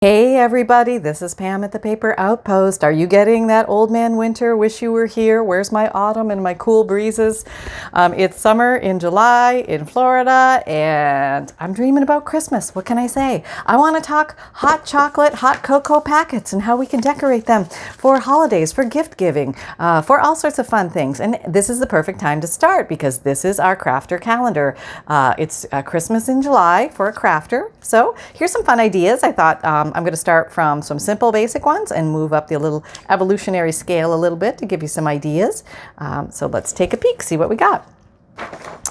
Hey everybody, this is Pam at the Paper Outpost. Are you getting that old man winter? Wish you were here. Where's my autumn and my cool breezes? It's summer in July in Florida and I'm dreaming about Christmas. What can I say? I want to talk hot chocolate, hot cocoa packets and how we can decorate them for holidays, for gift giving, for all sorts of fun things. And this is the perfect time to start because this is our crafter calendar. It's Christmas in July for a crafter. So here's some fun ideas. I thought I'm going to start from some simple basic ones and move up the little evolutionary scale a little bit to give you some ideas. So let's take a peek, see what we got.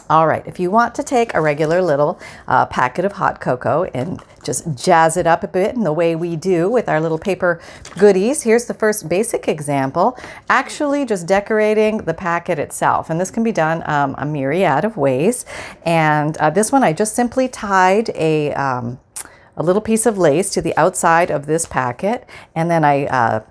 All right, if you want to take a regular little packet of hot cocoa and just jazz it up a bit in the way we do with our little paper goodies, here's the first basic example, actually just decorating the packet itself. And this can be done a myriad of ways. And this one I just simply tied a little piece of lace to the outside of this packet, and then I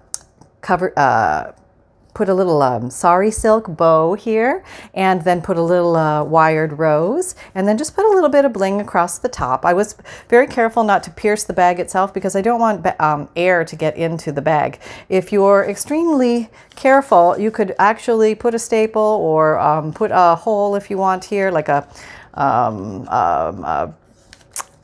put a little sari silk bow here, and then put a little wired rose, and then just put a little bit of bling across the top. I was very careful not to pierce the bag itself because I don't want air to get into the bag. If you're extremely careful, you could actually put a staple or put a hole if you want here, like a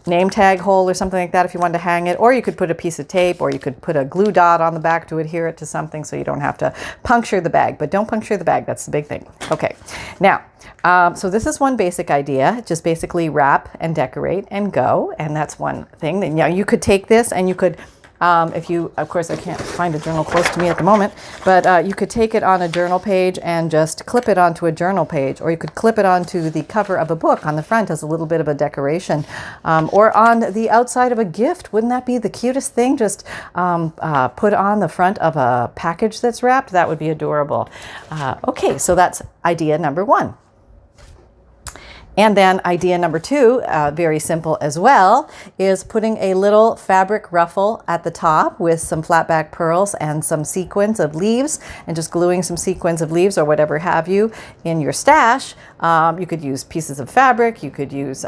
name tag hole or something like that if you wanted to hang it, or you could put a piece of tape, or you could put a glue dot on the back to adhere it to something so you don't have to puncture the bag. But don't puncture the bag, that's the big thing. Okay, now so this is one basic idea, just basically wrap and decorate and go, and that's one thing. Then you could take this and you could if you, of course, I can't find a journal close to me at the moment, but you could take it on a journal page and just clip it onto a journal page, or you could clip it onto the cover of a book on the front as a little bit of a decoration, or on the outside of a gift. Wouldn't that be the cutest thing? Just put on the front of a package that's wrapped. That would be adorable. Okay, so that's idea number one. And then idea number two, very simple as well, is putting a little fabric ruffle at the top with some flat back pearls and some sequins of leaves, and just gluing some sequins of leaves or whatever have you in your stash. You could use pieces of fabric, you could use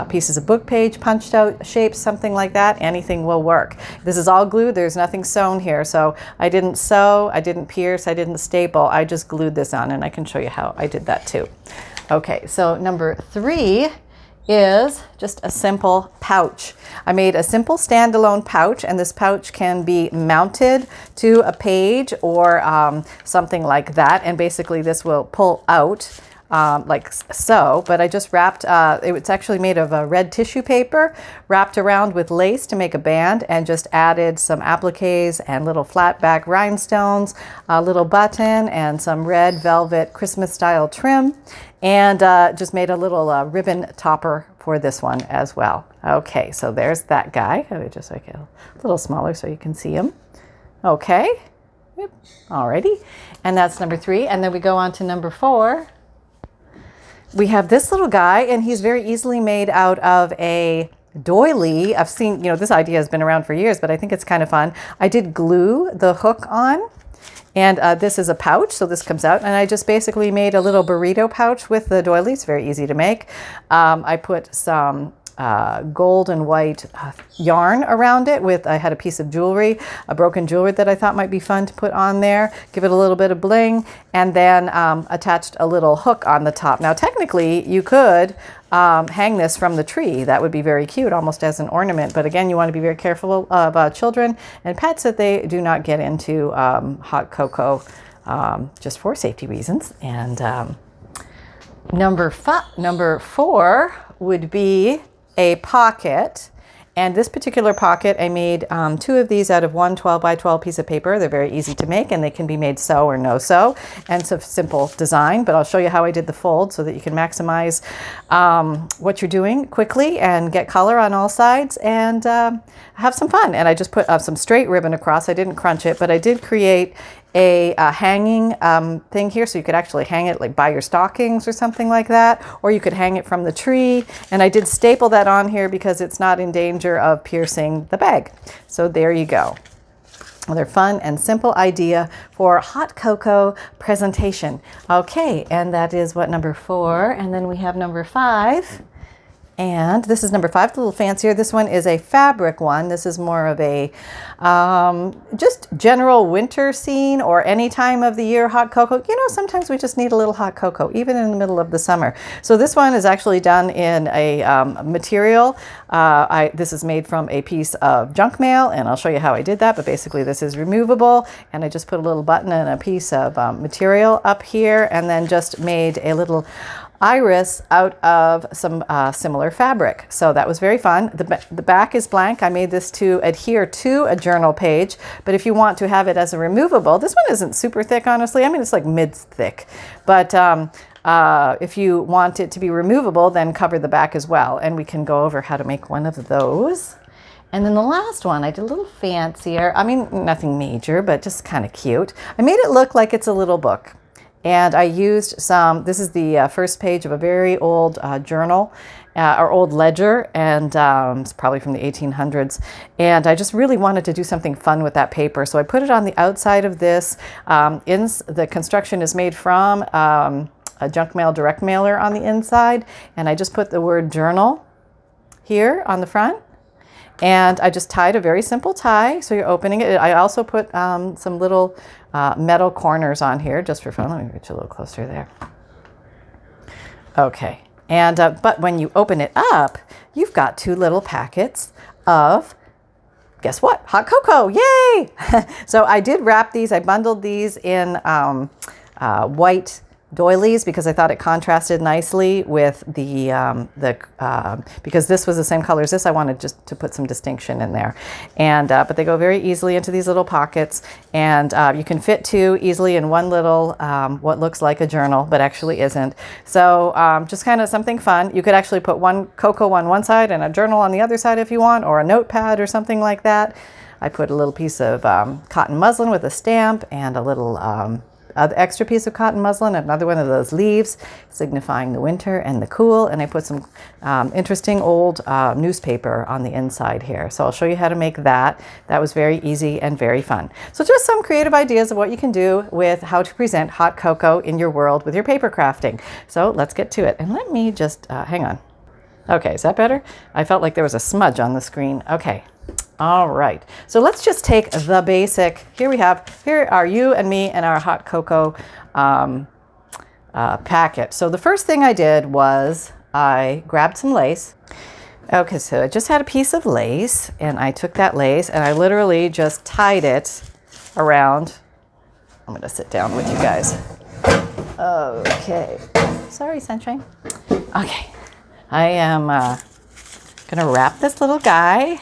pieces of book page, punched out shapes, something like that. Anything will work. This is all glued, there's nothing sewn here. So I didn't sew, I didn't pierce, I didn't staple, I just glued this on, and I can show you how I did that too. Okay, so number three is just a simple pouch. I made a simple standalone pouch, and this pouch can be mounted to a page or something like that. And basically this will pull out like so, but I just wrapped, it's actually made of red tissue paper, wrapped around with lace to make a band, and just added some appliques and little flat back rhinestones, a little button, and some red velvet Christmas style trim, and just made a little ribbon topper for this one as well. Okay, so there's that guy. I would just make it a little smaller so you can see him. Okay, yep. Alrighty, and that's number three. And then we go on to number four. We have this little guy, and he's very easily made out of a doily. I've seen, this idea has been around for years, but I think it's kind of fun. I did glue the hook on, and this is a pouch, so this comes out, and I just basically made a little burrito pouch with the doily. It's very easy to make. I put some gold and white yarn around it with, I had a piece of jewelry, a broken jewelry that I thought might be fun to put on there, give it a little bit of bling, and then attached a little hook on the top. Now technically you could hang this from the tree. That would be very cute, almost as an ornament, but again, you want to be very careful of children and pets that they do not get into hot cocoa just for safety reasons. And number four would be a pocket, and this particular pocket I made two of these out of one 12 by 12 piece of paper. They're very easy to make, and they can be made sew or no sew, and it's a simple design, but I'll show you how I did the fold so that you can maximize what you're doing quickly and get color on all sides and have some fun. And I just put some straight ribbon across. I didn't crunch it, but I did create a hanging thing here, so you could actually hang it like by your stockings or something like that, or you could hang it from the tree. And I did staple that on here because it's not in danger of piercing the bag. So there you go. Another fun and simple idea for hot cocoa presentation. Okay, and that is what, number four. And then we have number five. And this is number 5, a little fancier. This one is a fabric one. This is more of a just general winter scene or any time of the year hot cocoa. You know, sometimes we just need a little hot cocoa, even in the middle of the summer. So this one is actually done in a material. This is made from a piece of junk mail, and I'll show you how I did that. But basically this is removable, and I just put a little button and a piece of material up here, and then just made a little iris out of some similar fabric. So that was very fun. The back is blank. I made this to adhere to a journal page, but if you want to have it as a removable, this one isn't super thick, honestly. I mean, it's like mid-thick, but if you want it to be removable, then cover the back as well. And we can go over how to make one of those. And then the last one, I did a little fancier. I mean, nothing major, but just kind of cute. I made it look like it's a little book. And I used this is the first page of a very old journal or old ledger, and it's probably from the 1800s. And I just really wanted to do something fun with that paper. So I put it on the outside of this. The construction is made from a junk mail direct mailer on the inside. And I just put the word journal here on the front. And I just tied a very simple tie, so you're opening it. I also put some little metal corners on here just for fun. Let me get you a little closer there. Okay, and but when you open it up, you've got 2 little packets of, guess what? Hot cocoa, yay! So I did wrap these, I bundled these in white doilies because I thought it contrasted nicely with because this was the same color as this. I wanted just to put some distinction in there, and but they go very easily into these little pockets, and you can fit 2 easily in one little what looks like a journal but actually isn't. So just kind of something fun. You could actually put one cocoa on one side and a journal on the other side if you want, or a notepad or something like that. I put a little piece of cotton muslin with a stamp and a little extra piece of cotton muslin, another one of those leaves signifying the winter and the cool, and I put some interesting old newspaper on the inside here. So I'll show you how to make that. That was very easy and very fun. So just some creative ideas of what you can do with how to present hot cocoa in your world with your paper crafting. So let's get to it, and let me just hang on. Okay, is that better? I felt like there was a smudge on the screen. Okay. All right, so let's just take the basic. Here are you and me and our hot cocoa packet. So the first thing I did was I grabbed some lace. Okay, so I just had a piece of lace, and I took that lace and I literally just tied it around. I'm gonna sit down with you guys. Okay, sorry, sunshine. Okay, I am gonna wrap this little guy.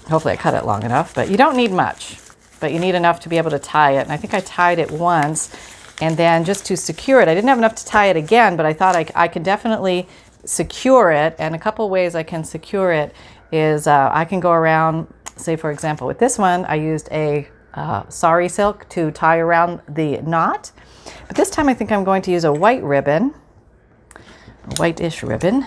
Hopefully I cut it long enough, but you don't need much, but you need enough to be able to tie it. And I think I tied it once, and then just to secure it, I didn't have enough to tie it again, but I thought I can definitely secure it. And a couple ways I can secure it is I can go around, say for example, with this one, I used a sari silk to tie around the knot. But this time I think I'm going to use a white ribbon, a whitish ribbon.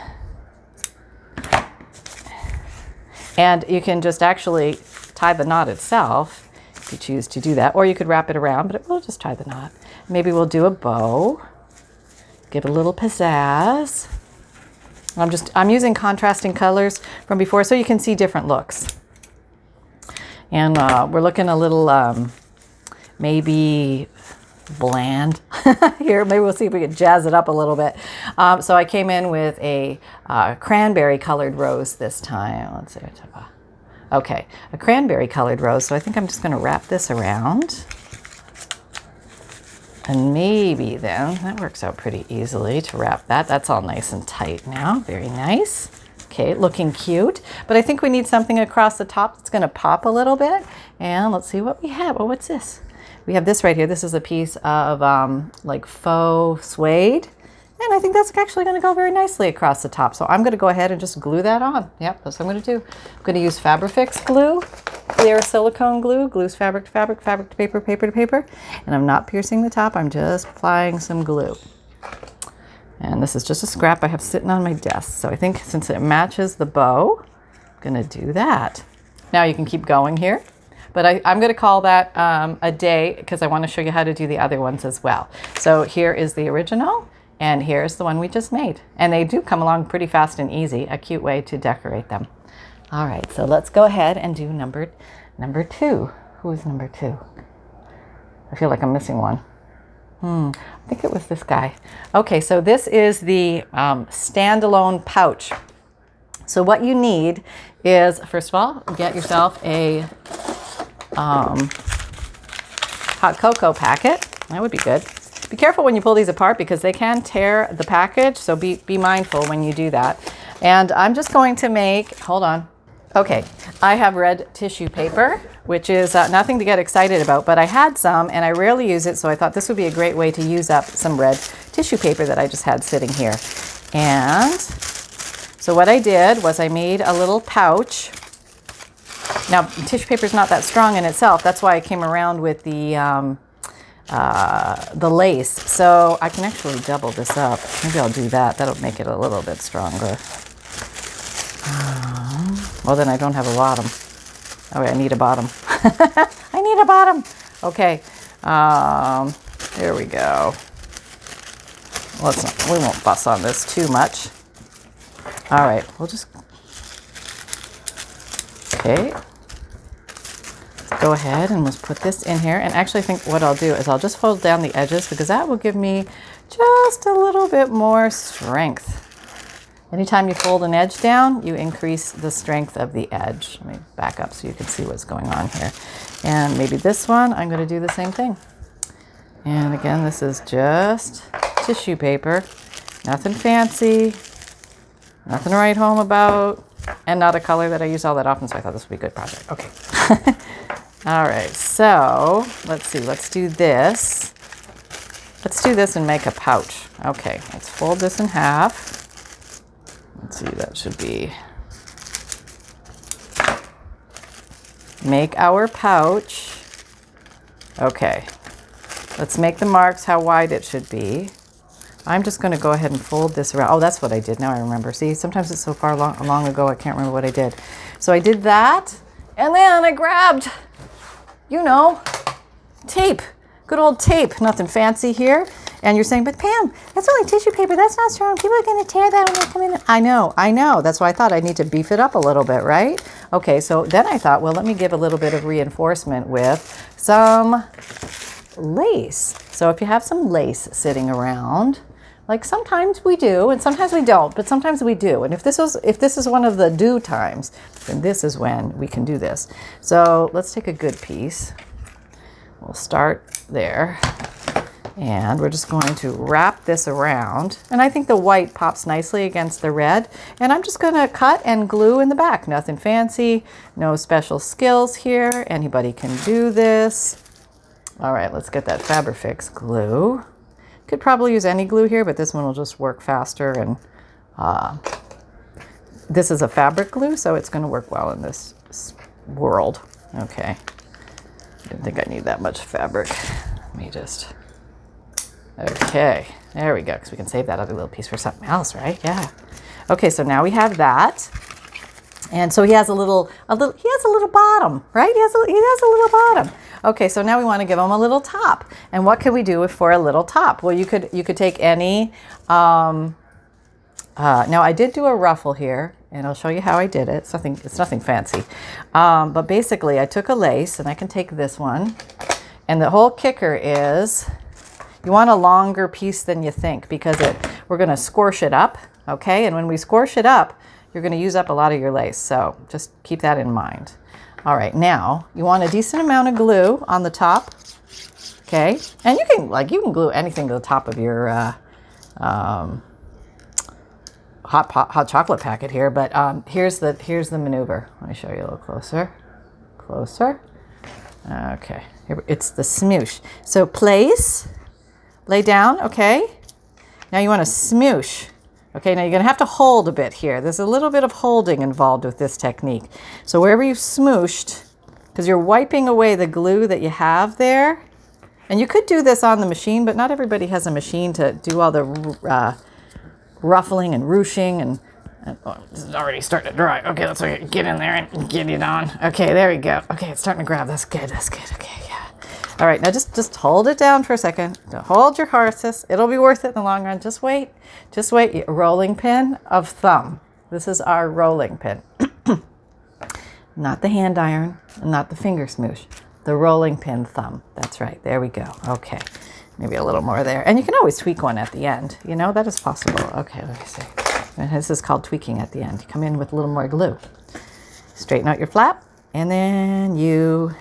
And you can just actually tie the knot itself if you choose to do that, or you could wrap it around, but we'll just tie the knot. Maybe we'll do a bow, give a little pizzazz. I'm using contrasting colors from before so you can see different looks. And we're looking a little maybe bland here. Maybe we'll see if we can jazz it up a little bit. So I came in with a cranberry colored rose this time. Let's see. Okay, a cranberry colored rose. So I think I'm just going to wrap this around. And maybe then, that works out pretty easily to wrap that. That's all nice and tight now. Very nice. Okay, looking cute. But I think we need something across the top that's going to pop a little bit. And let's see what we have. Oh, what's this? We have this right here. This is a piece of like faux suede. And I think that's actually going to go very nicely across the top. So I'm going to go ahead and just glue that on. Yep, that's what I'm going to do. I'm going to use Fabrifix glue, clear silicone glue, glues fabric to fabric, fabric to paper, paper to paper. And I'm not piercing the top. I'm just applying some glue. And this is just a scrap I have sitting on my desk. So I think since it matches the bow, I'm going to do that. Now you can keep going here. But I'm going to call that a day because I want to show you how to do the other ones as well. So here is the original, And here's the one we just made. And they do come along pretty fast and easy, a cute way to decorate them. All right, so let's go ahead and do number 2. Who is number 2? I feel like I'm missing one. I think it was this guy. Okay, so this is the Standalone Pouch. So what you need is, first of all, get yourself a hot cocoa packet. That would be good. Be careful when you pull these apart because they can tear the package, so be mindful when you do that. And I'm just going to make, hold on. Okay, I have red tissue paper, which is nothing to get excited about, but I had some and I rarely use it, so I thought this would be a great way to use up some red tissue paper that I just had sitting here. And so what I did was I made a little pouch. Now, tissue paper is not that strong in itself. That's why I came around with the lace. So I can actually double this up. Maybe I'll do that. That'll make it a little bit stronger. Well, then I don't have a bottom. Oh, I need a bottom. I need a bottom. Okay. Here we go. We won't fuss on this too much. All right. We'll just, okay. Let's go ahead and let's put this in here. And actually I think what I'll do is I'll just fold down the edges because that will give me just a little bit more strength. Anytime you fold an edge down, you increase the strength of the edge. Let me back up so you can see what's going on here. And maybe this one, I'm going to do the same thing. And again, this is just tissue paper. Nothing fancy. Nothing to write home about. And not a color that I use all that often, so I thought this would be a good project. Okay. All right, so let's see. Let's do this. Let's do this and make a pouch. Okay, let's fold this in half. Let's see, that should be, make our pouch. Okay, let's make the marks how wide it should be. I'm just going to go ahead and fold this around. Oh, that's what I did. Now I remember. See, sometimes it's so far long ago, I can't remember what I did. So I did that, and then I grabbed, you know, tape. Good old tape. Nothing fancy here. And you're saying, but Pam, that's only tissue paper. That's not strong. People are going to tear that when they come in. I know. That's why I thought I need to beef it up a little bit, right? Okay, so then I thought, well, let me give a little bit of reinforcement with some lace. So if you have some lace sitting around, like sometimes we do and sometimes we don't, but sometimes we do. And if this is one of the do times, then this is when we can do this. So let's take a good piece. We'll start there. And we're just going to wrap this around. And I think the white pops nicely against the red. And I'm just going to cut and glue in the back. Nothing fancy, no special skills here. Anybody can do this. All right, let's get that Fabrifix glue. Could probably use any glue here, but this one will just work faster. And this is a fabric glue, so it's going to work well in this world. Okay. Didn't think I need that much fabric. Let me just... Okay, there we go, because we can save that other little piece for something else, right? Yeah. Okay, so now we have that. And so he has a little bottom, right? He has a little bottom. Okay, so now we want to give him a little top. And what can we do for a little top? Well, you could take any, now I did do a ruffle here, and I'll show you how I did it. It's nothing fancy. But basically I took a lace, and I can take this one. And the whole kicker is, you want a longer piece than you think because we're going to squash it up, okay? And when we squash it up, you're going to use up a lot of your lace. So just keep that in mind. All right, now you want a decent amount of glue on the top, okay? And you can glue anything to the top of your hot chocolate packet here. But here's the maneuver. Let me show you a little closer. Okay, here, it's the smoosh. So place. Lay down, okay? Now you want to smoosh. Okay, now you're going to have to hold a bit here. There's a little bit of holding involved with this technique. So wherever you've smooshed, because you're wiping away the glue that you have there, and you could do this on the machine, but not everybody has a machine to do all the ruffling and ruching and oh, this is already starting to dry. Okay, let's get in there and get it on. Okay, there we go. Okay, it's starting to grab. That's good. Okay, yeah. All right, now just hold it down for a second. Hold your horses. It'll be worth it in the long run. Just wait. Just wait. Rolling pin of thumb. This is our rolling pin. Not the hand iron, not the finger smoosh. The rolling pin thumb. That's right. There we go. Okay. Maybe a little more there. And you can always tweak one at the end. You know, that is possible. Okay, let me see. And this is called tweaking at the end. You come in with a little more glue. Straighten out your flap, and then you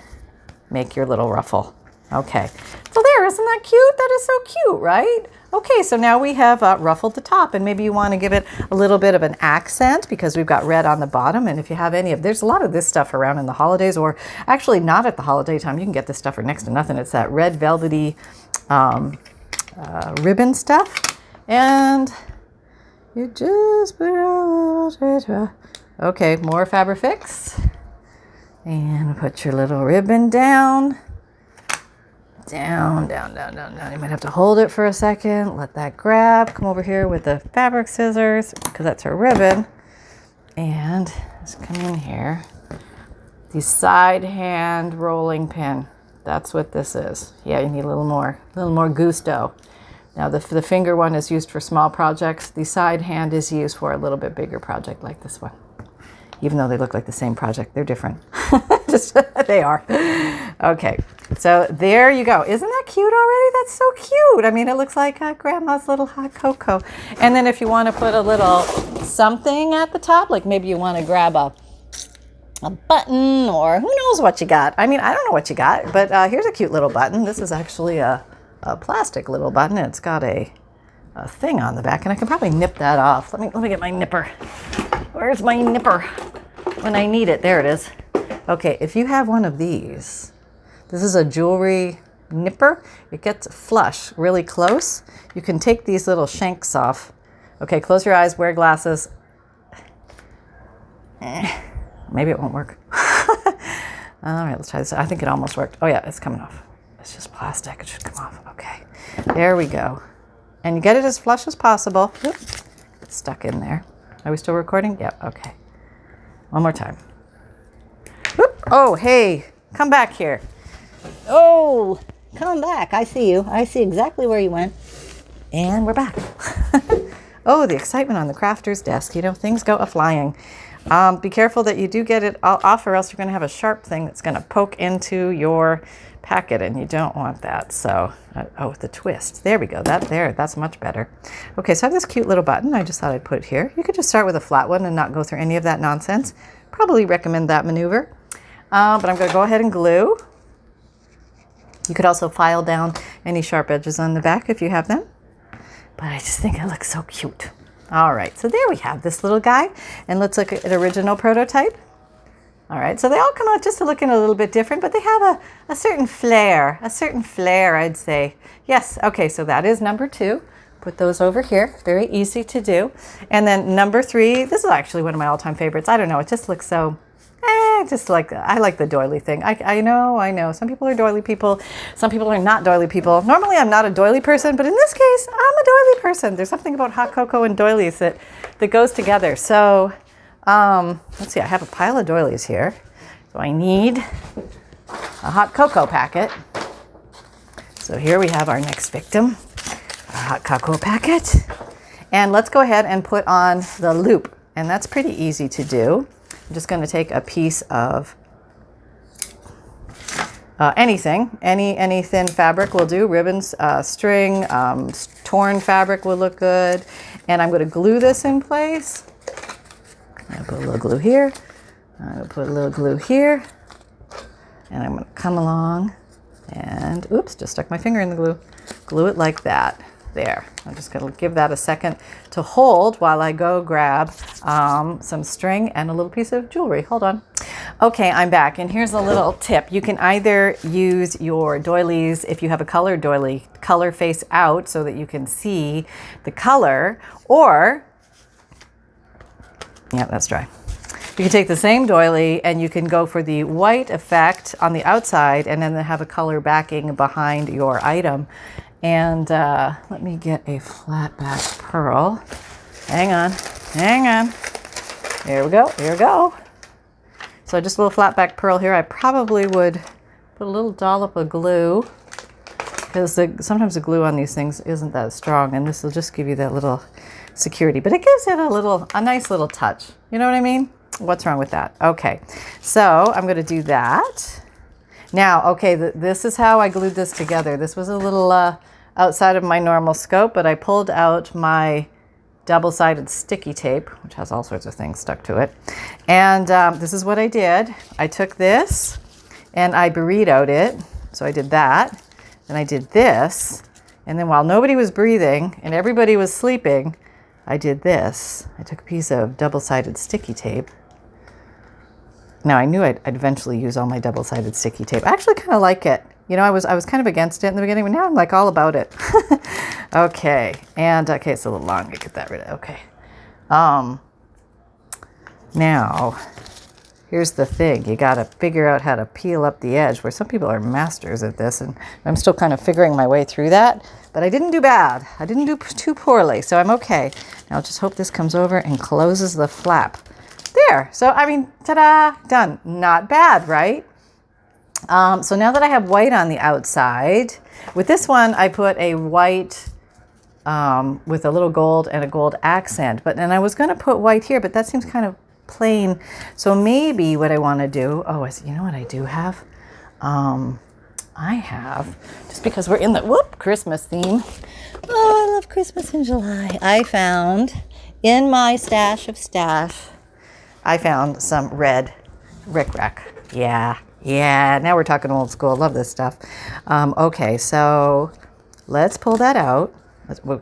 make your little ruffle. Okay. So there, isn't that cute? That is so cute, right? Okay, so now we have ruffled the top, and maybe you want to give it a little bit of an accent because we've got red on the bottom. And if you have any of, there's a lot of this stuff around in the holidays, or actually not at the holiday time. You can get this stuff for next to nothing. It's that red velvety ribbon stuff. And you just put a little, okay, more Fabrifix. And put your little ribbon down. Down, down, down, down, down. You might have to hold it for a second. Let that grab. Come over here with the fabric scissors because that's our ribbon. And just come in here. The side hand rolling pin. That's what this is. Yeah, you need a little more gusto. Now the finger one is used for small projects. The side hand is used for a little bit bigger project like this one. Even though they look like the same project, they're different. Just they are. Okay, so there you go. Isn't that cute already? That's so cute. I mean, it looks like grandma's little hot cocoa. And then if you want to put a little something at the top, like maybe you want to grab a button, or who knows what you got. I mean, I don't know what you got, but here's a cute little button. This is actually a plastic little button. It's got a thing on the back, and I can probably nip that off. Let me get my nipper. Where's my nipper? When I need it, there it is. Okay, if you have one of these, this is a jewelry nipper. It gets flush really close. You can take these little shanks off. Okay, close your eyes, wear glasses. Maybe it won't work. All right, let's try this. I think it almost worked. Oh yeah, it's coming off. It's just plastic. It should come off. Okay, there we go. And you get it as flush as possible. Oop, it's stuck in there. Are we still recording? Yep, okay. One more time. Whoop. Oh, hey, come back here. Oh, come back. I see you. I see exactly where you went. And we're back. Oh, the excitement on the crafter's desk. You know, things go a-flying. Be careful that you do get it off, or else you're going to have a sharp thing that's going to poke into your packet, and you don't want that. So, oh, the twist. There we go. That's much better. Okay, so I have this cute little button. I just thought I'd put it here. You could just start with a flat one and not go through any of that nonsense. Probably recommend that maneuver. But I'm going to go ahead and glue. You could also file down any sharp edges on the back if you have them. But I just think it looks so cute. All right, so there we have this little guy. And let's look at an original prototype. All right, so they all come out just looking a little bit different, but they have a certain flair, I'd say. Yes, okay, so that is number 2. Put those over here, very easy to do. And then number 3, this is actually one of my all-time favorites. I don't know, it just looks so, just like, I like the doily thing. I know, some people are doily people, some people are not doily people. Normally I'm not a doily person, but in this case, I'm a doily person. There's something about hot cocoa and doilies that goes together. So, let's see, I have a pile of doilies here. So I need a hot cocoa packet. So here we have our next victim, a hot cocoa packet. And let's go ahead and put on the loop. And that's pretty easy to do. I'm just going to take a piece of anything, any thin fabric will do. Ribbons, string, torn fabric will look good. And I'm going to glue this in place. I'm going to put a little glue here. I'm going to put a little glue here. And I'm going to come along and, oops, just stuck my finger in the glue. Glue it like that. There. I'm just going to give that a second to hold while I go grab some string and a little piece of jewelry. Hold on. Okay, I'm back. And here's a little tip. You can either use your doilies, if you have a colored doily, color face out so that you can see the color, or yeah, that's dry. You can take the same doily and you can go for the white effect on the outside and then have a color backing behind your item. And let me get a flat back pearl. Hang on. Here we go. So just a little flat back pearl here. I probably would Put a little dollop of glue, because sometimes the glue on these things isn't that strong, and this will just give you that little security, but it gives it a nice little touch. You know what I mean? What's wrong with that? Okay, so I'm going to do that. Now, okay, this is how I glued this together. This was a little outside of my normal scope, but I pulled out my double-sided sticky tape, which has all sorts of things stuck to it. And this is what I did. I took this and I burritoed it. So I did that, and I did this. And then while nobody was breathing and everybody was sleeping, I did this. I took a piece of double-sided sticky tape. Now, I knew I'd eventually use all my double-sided sticky tape. I actually kind of like it. You know, I was kind of against it in the beginning, but now I'm like all about it. Okay, and okay, it's a little long to get that rid of. Okay. Now, here's the thing. You got to figure out how to peel up the edge, where some people are masters at this, and I'm still kind of figuring my way through that, but I didn't do bad. I didn't do too poorly, so I'm okay. Now, I'll just hope this comes over and closes the flap. There. So, I mean, ta-da, done. Not bad, right? So now that I have white on the outside, with this one, I put a white with a little gold and a gold accent. And I was going to put white here, but that seems kind of plain. So maybe what I want to do, you know what I do have? I have, just because we're in the Christmas theme. Oh, I love Christmas in July. I found in my stash of stash, I found some red rickrack. Yeah, now we're talking old school. Love this stuff. Okay, so let's pull that out.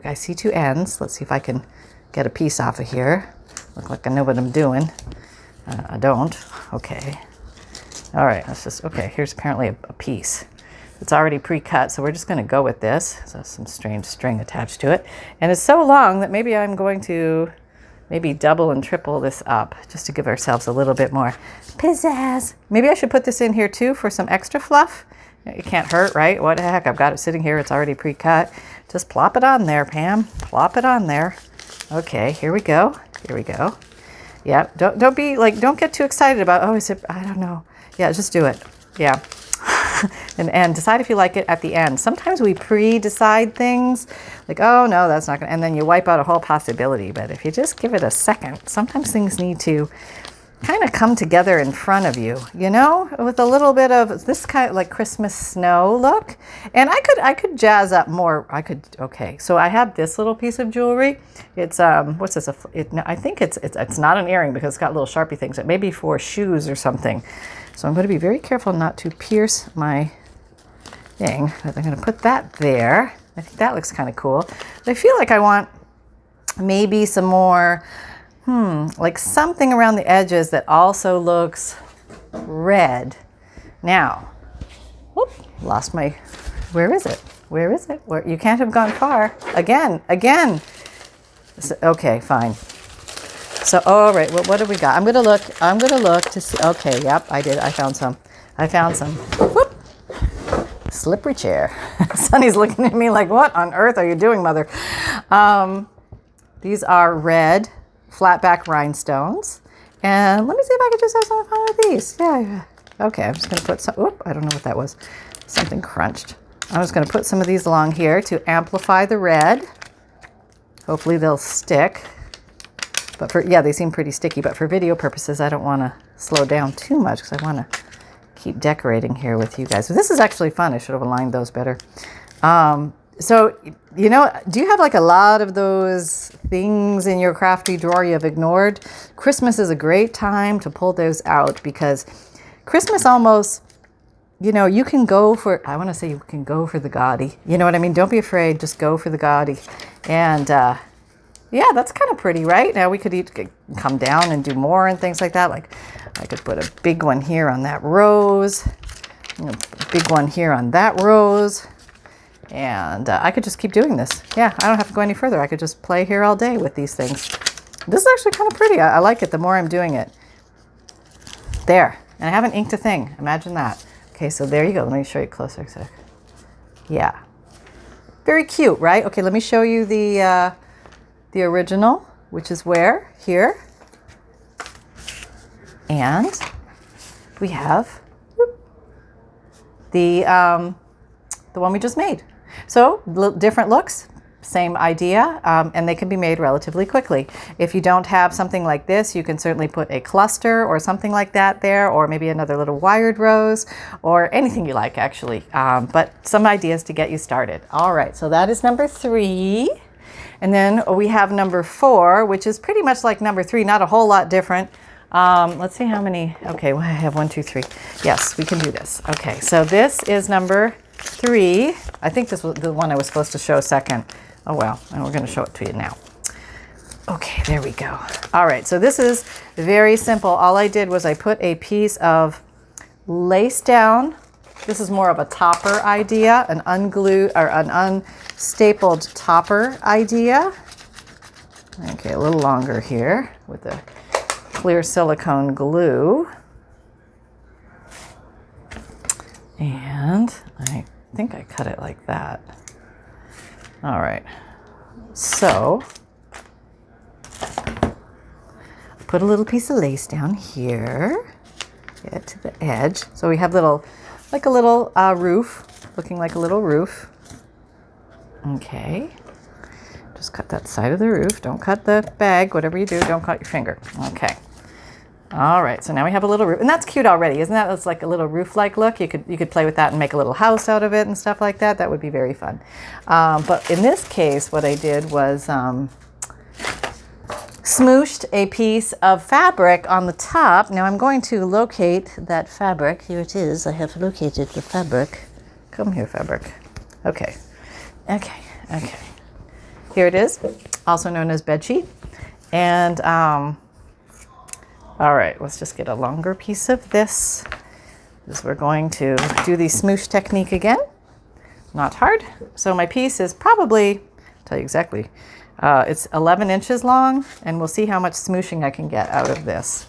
I see two ends. Let's see if I can get a piece off of here. Look like I know what I'm doing. I don't. Okay. All right, here's apparently a piece. It's already pre-cut, so we're just going to go with this. So some strange string attached to it. And it's so long that maybe I'm going to double and triple this up just to give ourselves a little bit more pizzazz. Maybe I should put this in here too for some extra fluff. It can't hurt, right? What the heck? I've got it sitting here. It's already pre-cut. Just plop it on there, Pam. Plop it on there. Okay, here we go. Yeah, don't get too excited about, I don't know. Yeah, just do it. Yeah. and decide if you like it at the end. Sometimes we pre-decide things like, oh no, that's not gonna, and then you wipe out a whole possibility. But if you just give it a second, sometimes things need to kind of come together in front of you, you know, with a little bit of this kind of like Christmas snow look. And I could jazz up more. Okay, so I have this little piece of jewelry. It's what's this? I think it's not an earring because it's got little Sharpie things. It may be for shoes or something. So I'm going to be very careful not to pierce my thing. But I'm going to put that there. I think that looks kind of cool. But I feel like I want maybe some more, like something around the edges that also looks red. Now, lost my, where is it? You can't have gone far. Again. So, okay, fine. So, all right, well, what do we got? I'm gonna look to see. Okay, yep, I did. I found some. Whoop. Slippery chair. Sonny's looking at me like, what on earth are you doing, mother? These are red flat back rhinestones. And let me see if I can just have some fun with these. Yeah. Okay, I'm just gonna put some, I don't know what that was. Something crunched. I'm just gonna put some of these along here to amplify the red. Hopefully they'll stick. But they seem pretty sticky, but for video purposes, I don't want to slow down too much because I want to keep decorating here with you guys. So this is actually fun. I should have aligned those better. So, you know, do you have like a lot of those things in your crafty drawer you have ignored? Christmas is a great time to pull those out because Christmas almost, you know, you can go for the gaudy. You know what I mean? Don't be afraid. Just go for the gaudy. And, yeah, that's kind of pretty, right? Now we could come down and do more and things like that. Like I could put a big one here on that rose, a big one here on that rose, and I could just keep doing this. Yeah, I don't have to go any further. I could just play here all day with these things. This is actually kind of pretty. I like it the more I'm doing it. There, and I haven't inked a thing. Imagine that. Okay, so there you go. Let me show you closer. So, yeah, very cute, right? Okay, let me show you the original, which is here. And we have the one we just made. So different looks, same idea, and they can be made relatively quickly. If you don't have something like this, you can certainly put a cluster or something like that there, or maybe another little wired rose, or anything you like actually, but some ideas to get you started. All right, so that is number 3. And then we have number 4, which is pretty much like number 3, not a whole lot different. Let's see how many. Okay, well, I have 1, 2, 3. Yes, we can do this. Okay, so this is number 3. I think this was the one I was supposed to show second. Oh well, and we're going to show it to you now. Okay, there we go. All right, so this is very simple. All I did was I put a piece of lace down. This is more of a topper idea, an unglued or an unstapled topper idea. Okay, a little longer here with the clear silicone glue. And I think I cut it like that. All right, so put a little piece of lace down here, get to the edge. So we have like a little roof, looking like a little roof. Okay, just cut that side of the roof. Don't cut the bag, whatever you do, don't cut your finger. Okay. All right, so now we have a little roof, and that's cute already, isn't that? It's like a little roof-like look. You could play with that and make a little house out of it and stuff like that. That would be very fun. But in this case, what I did was smooshed a piece of fabric on the top. Now I'm going to locate that fabric. Here it is. I have located the fabric. Come here, fabric. Okay. Okay. Okay. Here it is, also known as bedsheet. And all right, let's just get a longer piece of this, because we're going to do the smoosh technique again. Not hard. So my piece is probably, I'll tell you exactly, it's 11 inches long, and we'll see how much smooshing I can get out of this.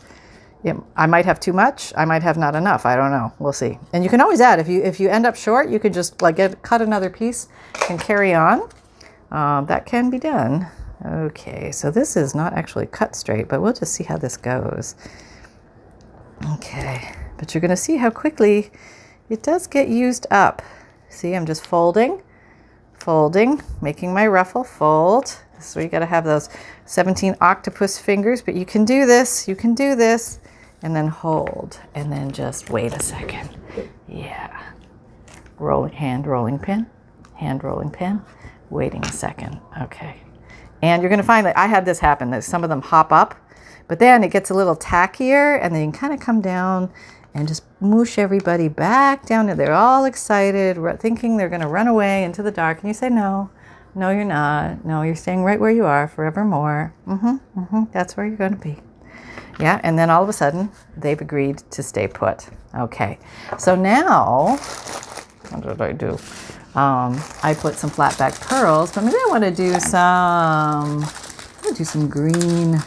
I might have too much, I might have not enough, I don't know, we'll see. And you can always add, if you end up short, you could just like cut another piece and carry on. That can be done. Okay, so this is not actually cut straight, but we'll just see how this goes. Okay, but you're going to see how quickly it does get used up. See, I'm just folding, making my ruffle fold. So you got to have those 17 octopus fingers, but you can do this, and then hold, and then just wait a second. Yeah, hand rolling pin, waiting a second. Okay. And you're going to find that I had this happen, that some of them hop up, but then it gets a little tackier, and then you can kind of come down and just moosh everybody back down. And they're all excited, thinking they're going to run away into the dark. And you say, no, you're not. No, you're staying right where you are forevermore. That's where you're going to be. Yeah, and then all of a sudden, they've agreed to stay put. Okay, so now, what did I do? I put some flat back pearls, but maybe I want to do some green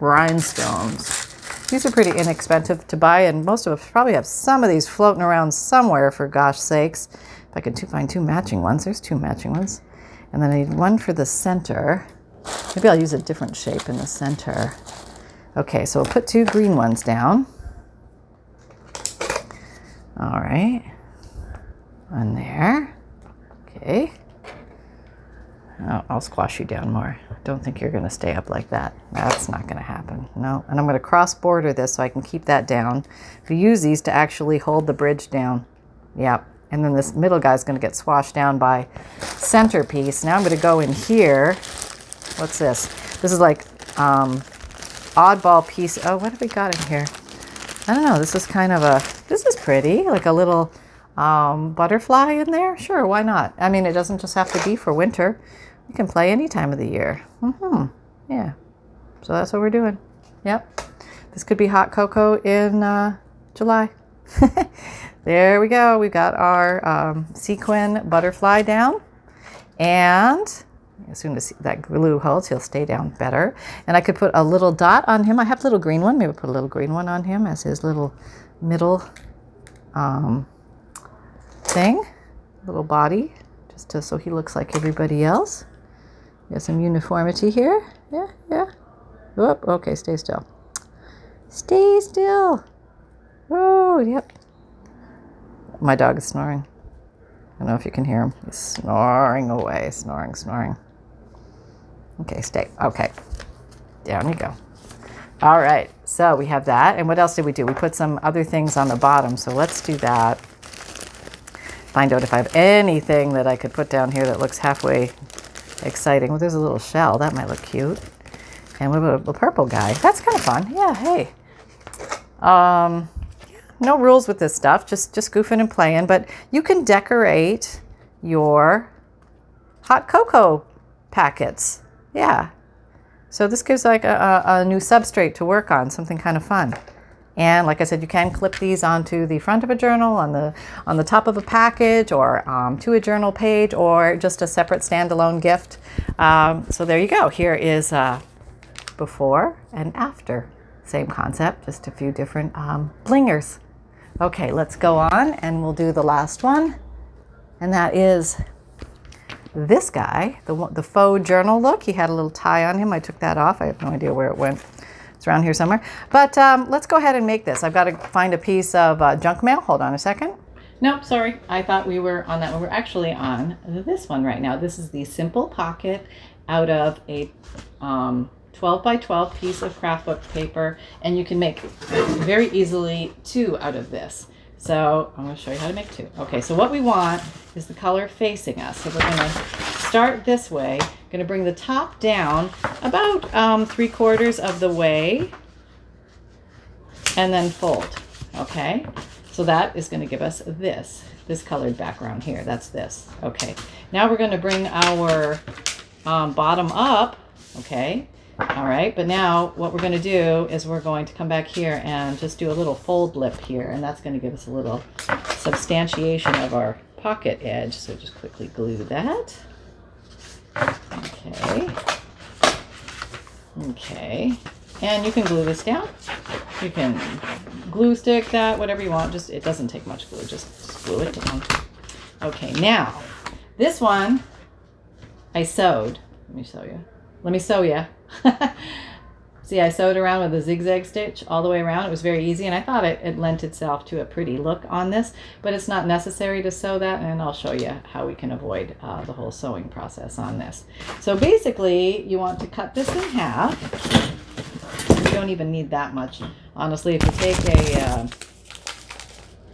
rhinestones. These are pretty inexpensive to buy, and most of us probably have some of these floating around somewhere, for gosh sakes. If I could find 2 matching ones. There's 2 matching ones. And then I need one for the center. Maybe I'll use a different shape in the center. Okay, so we'll put 2 green ones down. All right. On there. Okay. I'll squash you down more. Don't think you're going to stay up like that. That's not going to happen. No. And I'm going to cross border this so I can keep that down. We use these to actually hold the bridge down. Yep. And then this middle guy's going to get swashed down by centerpiece. Now I'm going to go in here. What's this? This is like oddball piece. Oh, what have we got in here? I don't know. This is kind of this is pretty. Like a little butterfly in there. Sure, why not? I mean, it doesn't just have to be for winter. You can play any time of the year. Yeah. So that's what we're doing. Yep. This could be hot cocoa in July. There we go. We've got our sequin butterfly down. And as soon as that glue holds, he'll stay down better. And I could put a little dot on him. I have a little green one. Maybe put a little green one on him as his little middle thing. Little body. Just so he looks like everybody else. Got some uniformity here. Yeah. Whoop. Okay, stay still. Stay still. Oh, yep. My dog is snoring. I don't know if you can hear him. He's snoring away, snoring, snoring. Okay, stay. Okay, down you go. All right, so we have that. And what else did we do? We put some other things on the bottom, so let's do that. Find out if I have anything that I could put down here that looks halfway exciting. Well, there's a little shell. That might look cute. And what about a purple guy? That's kind of fun. Yeah, hey. No rules with this stuff, just goofing and playing, but you can decorate your hot cocoa packets. Yeah. So this gives like a new substrate to work on, something kind of fun. And like I said, you can clip these onto the front of a journal, on the top of a package, or to a journal page, or just a separate standalone gift. So there you go. Here is before and after. Same concept, just a few different blingers. Okay, let's go on and we'll do the last one. And that is this guy, the faux journal look. He had a little tie on him. I took that off. I have no idea where it went. It's around here somewhere. But let's go ahead and make this. I've got to find a piece of junk mail. Hold on a second. Nope, sorry. I thought we were on that one. We're actually on this one right now. This is the simple pocket out of a 12 by 12 piece of craft book paper, and you can make very easily 2 out of this. So I'm going to show you how to make 2. Okay, so what we want is the color facing us. So we're going to start this way. Going to bring the top down about 3/4 of the way, and then fold. Okay, so that is going to give us this colored background here. That's this. Okay, now we're going to bring our bottom up. Okay. All right, but now what we're going to do is we're going to come back here and just do a little fold lip here, and that's going to give us a little substantiation of our pocket edge. So just quickly glue that. Okay. Okay. And you can glue this down. You can glue stick that, whatever you want. Just, it doesn't take much glue. Just glue it down. Okay, now this one I sewed. Let me show you. Let me sew you. See, I sewed around with a zigzag stitch all the way around. It was very easy, and I thought it lent itself to a pretty look on this, but it's not necessary to sew that, and I'll show you how we can avoid the whole sewing process on this. So basically, you want to cut this in half. You don't even need that much. Honestly, if you take a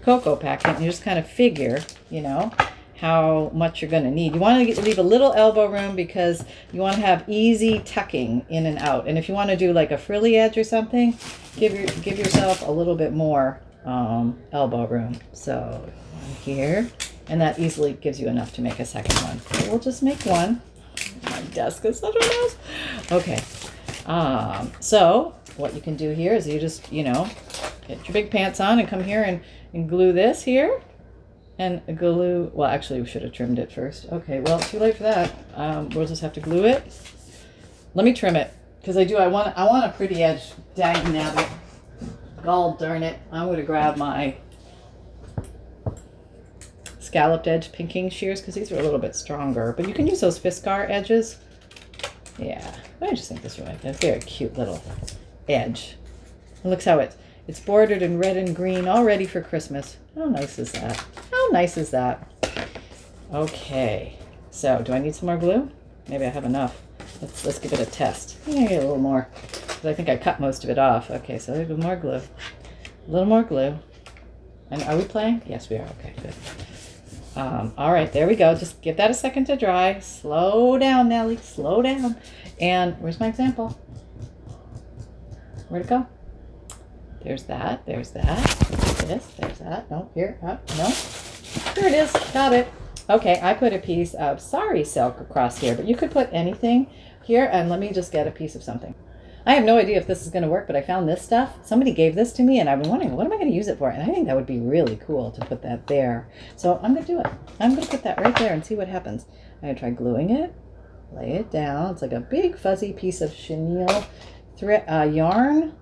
cocoa packet and you just kind of figure, you know, how much you're going to need. You want to leave a little elbow room because you want to have easy tucking in and out. And if you want to do like a frilly edge or something, give yourself a little bit more elbow room. So one here, and that easily gives you enough to make a second one. So we'll just make one. My desk is such a mess. Okay. So what you can do here is you just, you know, get your big pants on and come here and glue this here. And glue, well, actually we should have trimmed it first. Okay, well, too late for that. We'll just have to glue it. Let me trim it, because I want a pretty edge. Dang nabbit. Gall darn it. I'm going to grab my scalloped edge pinking shears, because these are a little bit stronger. But you can use those Fiskar edges. Yeah, I just think this is a very cute little edge. And look how it's bordered in red and green, all ready for Christmas. How nice is that? How nice is that? Okay, so do I need some more glue? Maybe I have enough. Let's give it a test. I'm gonna get a little more, because I think I cut most of it off. Okay, so there's more glue. A little more glue. And are we playing? Yes, we are. Okay, good. All right, there we go. Just give that a second to dry. Slow down, Nellie. Slow down. And where's my example? Where'd it go? There's that. There's that. This. There's that. No, here. No. Here it is. Got it. Okay, I put a piece of sari silk across here, but you could put anything here. And let me just get a piece of something. I have no idea if this is going to work, but I found this stuff. Somebody gave this to me, and I've been wondering, what am I going to use it for? And I think that would be really cool to put that there. So I'm going to do it. I'm going to put that right there and see what happens. I'm going to try gluing it. Lay it down. It's like a big fuzzy piece of chenille yarn.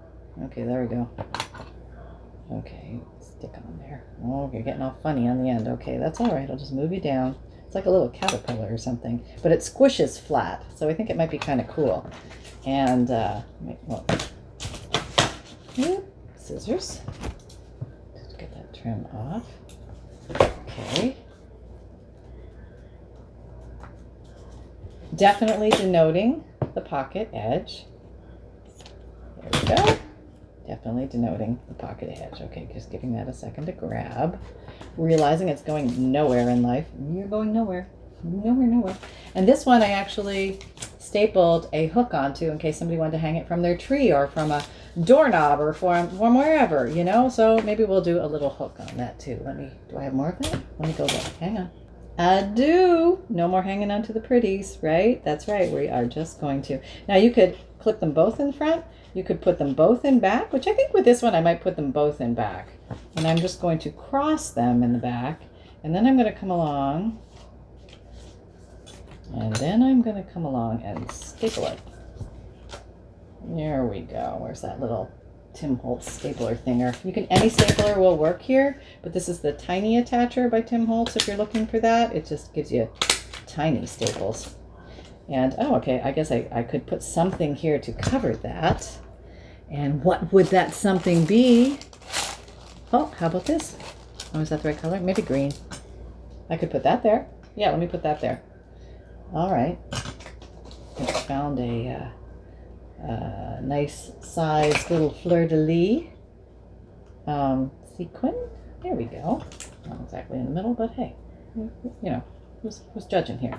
Okay, there we go. Okay, stick on there. Oh, you're getting all funny on the end. Okay, that's all right. I'll just move you down. It's like a little caterpillar or something, but it squishes flat, so I think it might be kind of cool. And well, scissors. Just get that trim off. Okay. Definitely denoting the pocket edge. There we go. Definitely denoting the pocket edge. Okay, just giving that a second to grab. Realizing it's going nowhere in life. You're going nowhere. Nowhere, nowhere. And this one I actually stapled a hook onto in case somebody wanted to hang it from their tree or from a doorknob or from wherever, you know? So maybe we'll do a little hook on that too. Do I have more of that? Let me go back. Hang on. I do. No more hanging on to the pretties, right? That's right. We are just going to. Now you could clip them both in front. You could put them both in back, which I think with this one I might put them both in back. And I'm just going to cross them in the back. And then I'm going to come along. And then I'm going to come along and staple it. There we go. Where's that little Tim Holtz stapler thinger? Any stapler will work here, but this is the Tiny Attacher by Tim Holtz. If you're looking for that, it just gives you tiny staples. And, oh, okay, I guess I could put something here to cover that. And what would that something be? Oh, how about this? Oh, is that the right color? Maybe green. I could put that there. Yeah, let me put that there. All right. I found a nice size little fleur-de-lis sequin. There we go. Not exactly in the middle, but hey, you know, who's judging here?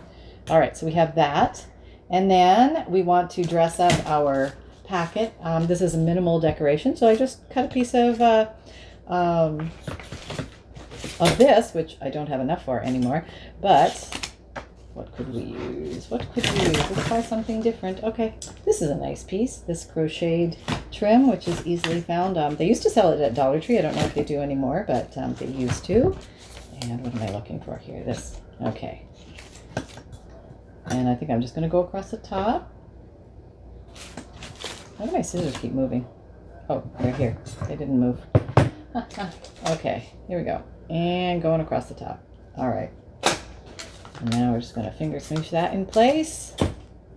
All right, so we have that. And then we want to dress up our packet. This is a minimal decoration, so I just cut a piece of this, which I don't have enough for anymore, but what could we use? What could we use? Let's try something different. Okay, this is a nice piece, this crocheted trim, which is easily found. They used to sell it at Dollar Tree. I don't know if they do anymore, but they used to. And what am I looking for here? This. Okay. And I think I'm just going to go across the top. Why do my scissors keep moving? Oh, they're here. They didn't move. Okay, here we go. And going across the top. All right. And now we're just going to finger smoosh that in place.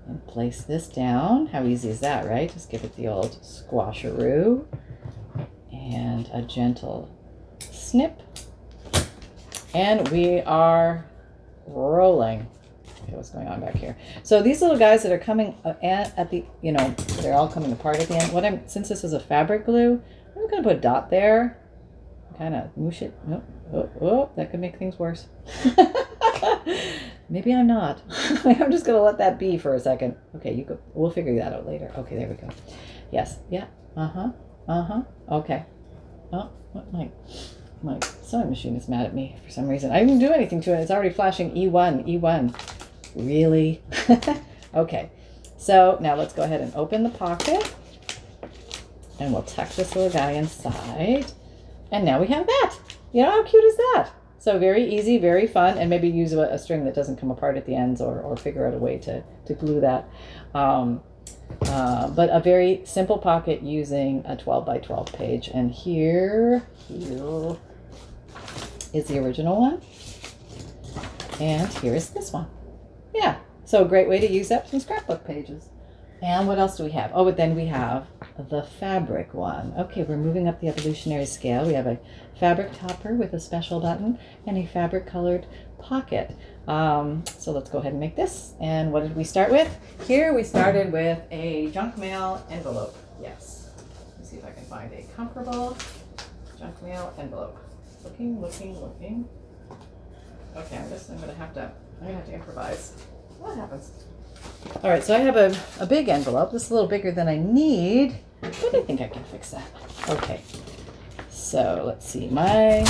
And place this down. How easy is that, right? Just give it the old squasharoo. And a gentle snip. And we are rolling. Okay, what's going on back here? So these little guys that are coming at the, you know, they're all coming apart at the end. Since this is a fabric glue, I'm going to put a dot there. Kind of moosh it. Oh, that could make things worse. Maybe I'm not. I'm just going to let that be for a second. Okay, you go. We'll figure that out later. Okay, there we go. Yes. Yeah. Okay. Oh, my sewing machine is mad at me for some reason. I didn't do anything to it. It's already flashing E1. Really? Okay. So now let's go ahead and open the pocket. And we'll tuck this little guy inside. And now we have that. You know, how cute is that? So very easy, very fun, and maybe use a string that doesn't come apart at the ends, or figure out a way to glue that. But a very simple pocket using a 12 by 12 page. And here is the original one. And here is this one. Yeah, so a great way to use up some scrapbook pages. And what else do we have? Oh, but then we have the fabric one. Okay, we're moving up the evolutionary scale. We have a fabric topper with a special button and a fabric colored pocket. So let's go ahead and make this. And what did we start with? Here we started with a junk mail envelope. Yes. Let's see if I can find a comfortable junk mail envelope. Looking. Okay, I'm gonna have to improvise. What happens? All right, so I have a big envelope. This is a little bigger than I need, but I think I can fix that. Okay, so let's see. My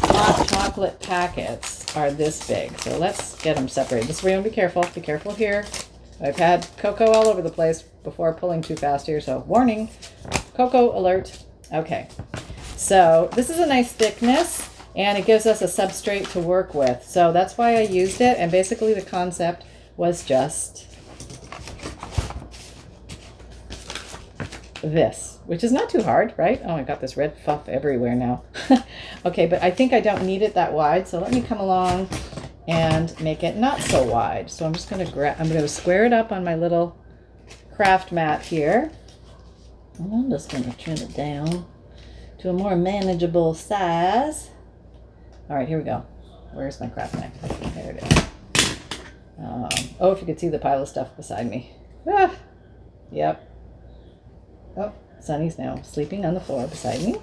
hot chocolate packets are this big, so let's get them separated. This is where you want to be careful. Be careful here. I've had cocoa all over the place before pulling too fast here, so warning, cocoa alert. Okay, so this is a nice thickness. And it gives us a substrate to work with. So that's why I used it. And basically the concept was just this, which is not too hard, right? Oh, I got this red fluff everywhere now. Okay, but I think I don't need it that wide. So let me come along and make it not so wide. So I'm just going to square it up on my little craft mat here. And I'm just going to trim it down to a more manageable size. All right, here we go. Where's my craft knife? There it is. Oh, if you could see the pile of stuff beside me. Ah, yep. Oh, Sunny's now sleeping on the floor beside me.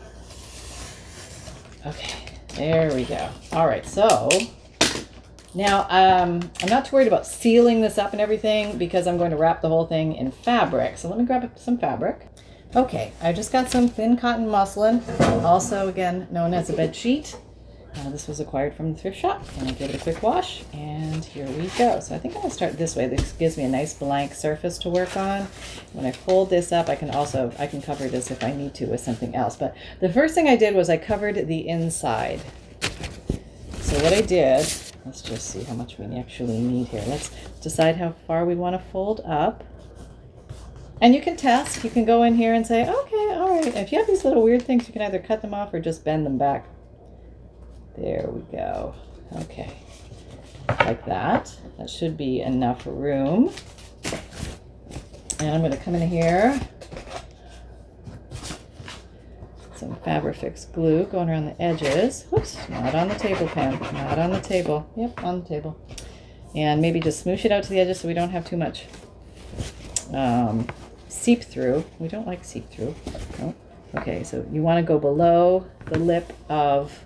Okay, there we go. All right, so now I'm not too worried about sealing this up and everything because I'm going to wrap the whole thing in fabric. So let me grab some fabric. Okay, I just got some thin cotton muslin, also again known as a bed sheet. This was acquired from the thrift shop, and I gave it a quick wash, and here we go. So I think I'm going to start this way. This gives me a nice blank surface to work on. When I fold this up, I can cover this if I need to with something else. But the first thing I did was I covered the inside. So what I did, let's just see how much we actually need here. Let's decide how far we want to fold up. And you can test. You can go in here and say, okay, all right. If you have these little weird things, you can either cut them off or just bend them back. There we go. Okay. Like that. That should be enough room. And I'm going to come in here. Some Fabrifix glue going around the edges. Whoops, not on the table, Pam. Not on the table. Yep, on the table. And maybe just smoosh it out to the edges so we don't have too much seep through. We don't like seep through. No. Okay, so you want to go below the lip of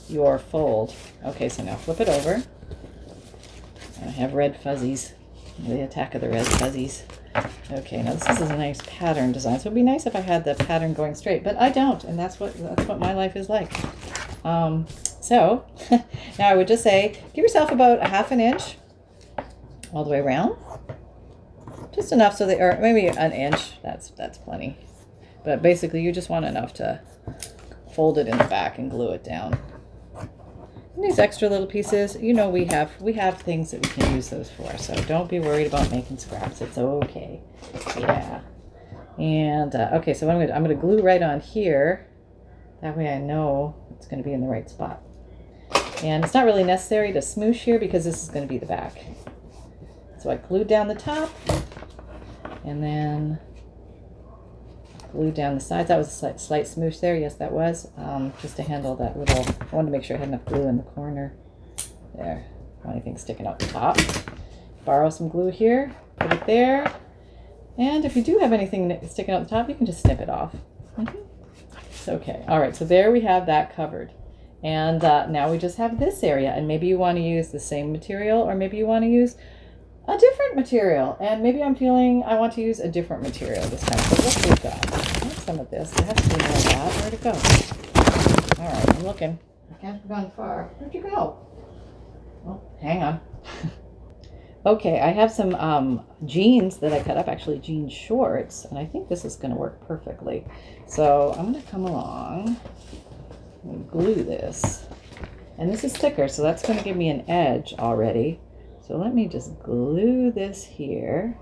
your fold. Okay, so now flip it over. I have red fuzzies. The attack of the red fuzzies. Okay, now this is a nice pattern design. So it'd be nice if I had the pattern going straight, but I don't, and that's what my life is like. So now I would just say, give yourself about a ½ inch all the way around. Just enough so that, or maybe an inch. That's plenty. But basically, you just want enough to fold it in the back and glue it down. And these extra little pieces, you know, we have things that we can use those for. So don't be worried about making scraps. It's okay. Yeah. And okay, so I'm gonna glue right on here. That way I know it's gonna be in the right spot. And it's not really necessary to smoosh here because this is gonna be the back. So I glued down the top and then glue down the sides. That was a slight smoosh there. Yes, that was. Just to handle that little, I wanted to make sure I had enough glue in the corner. There. Anything sticking out the top. Borrow some glue here, put it there. And if you do have anything sticking out the top, you can just snip it off. Okay. All right. So there we have that covered. And now we just have this area. And maybe you want to use the same material, or maybe you want to use a different material, and maybe I'm feeling I want to use a different material this time. So what we've got, I have some of this. There has to be more of that. Where'd it go? All right, I'm looking. I can't have gone far. Where'd you go? Oh, hang on. Okay, I have some jeans that I cut up, actually jean shorts, and I think this is going to work perfectly. So I'm going to come along and glue this, and this is thicker, so that's going to give me an edge already. So let me just glue this here.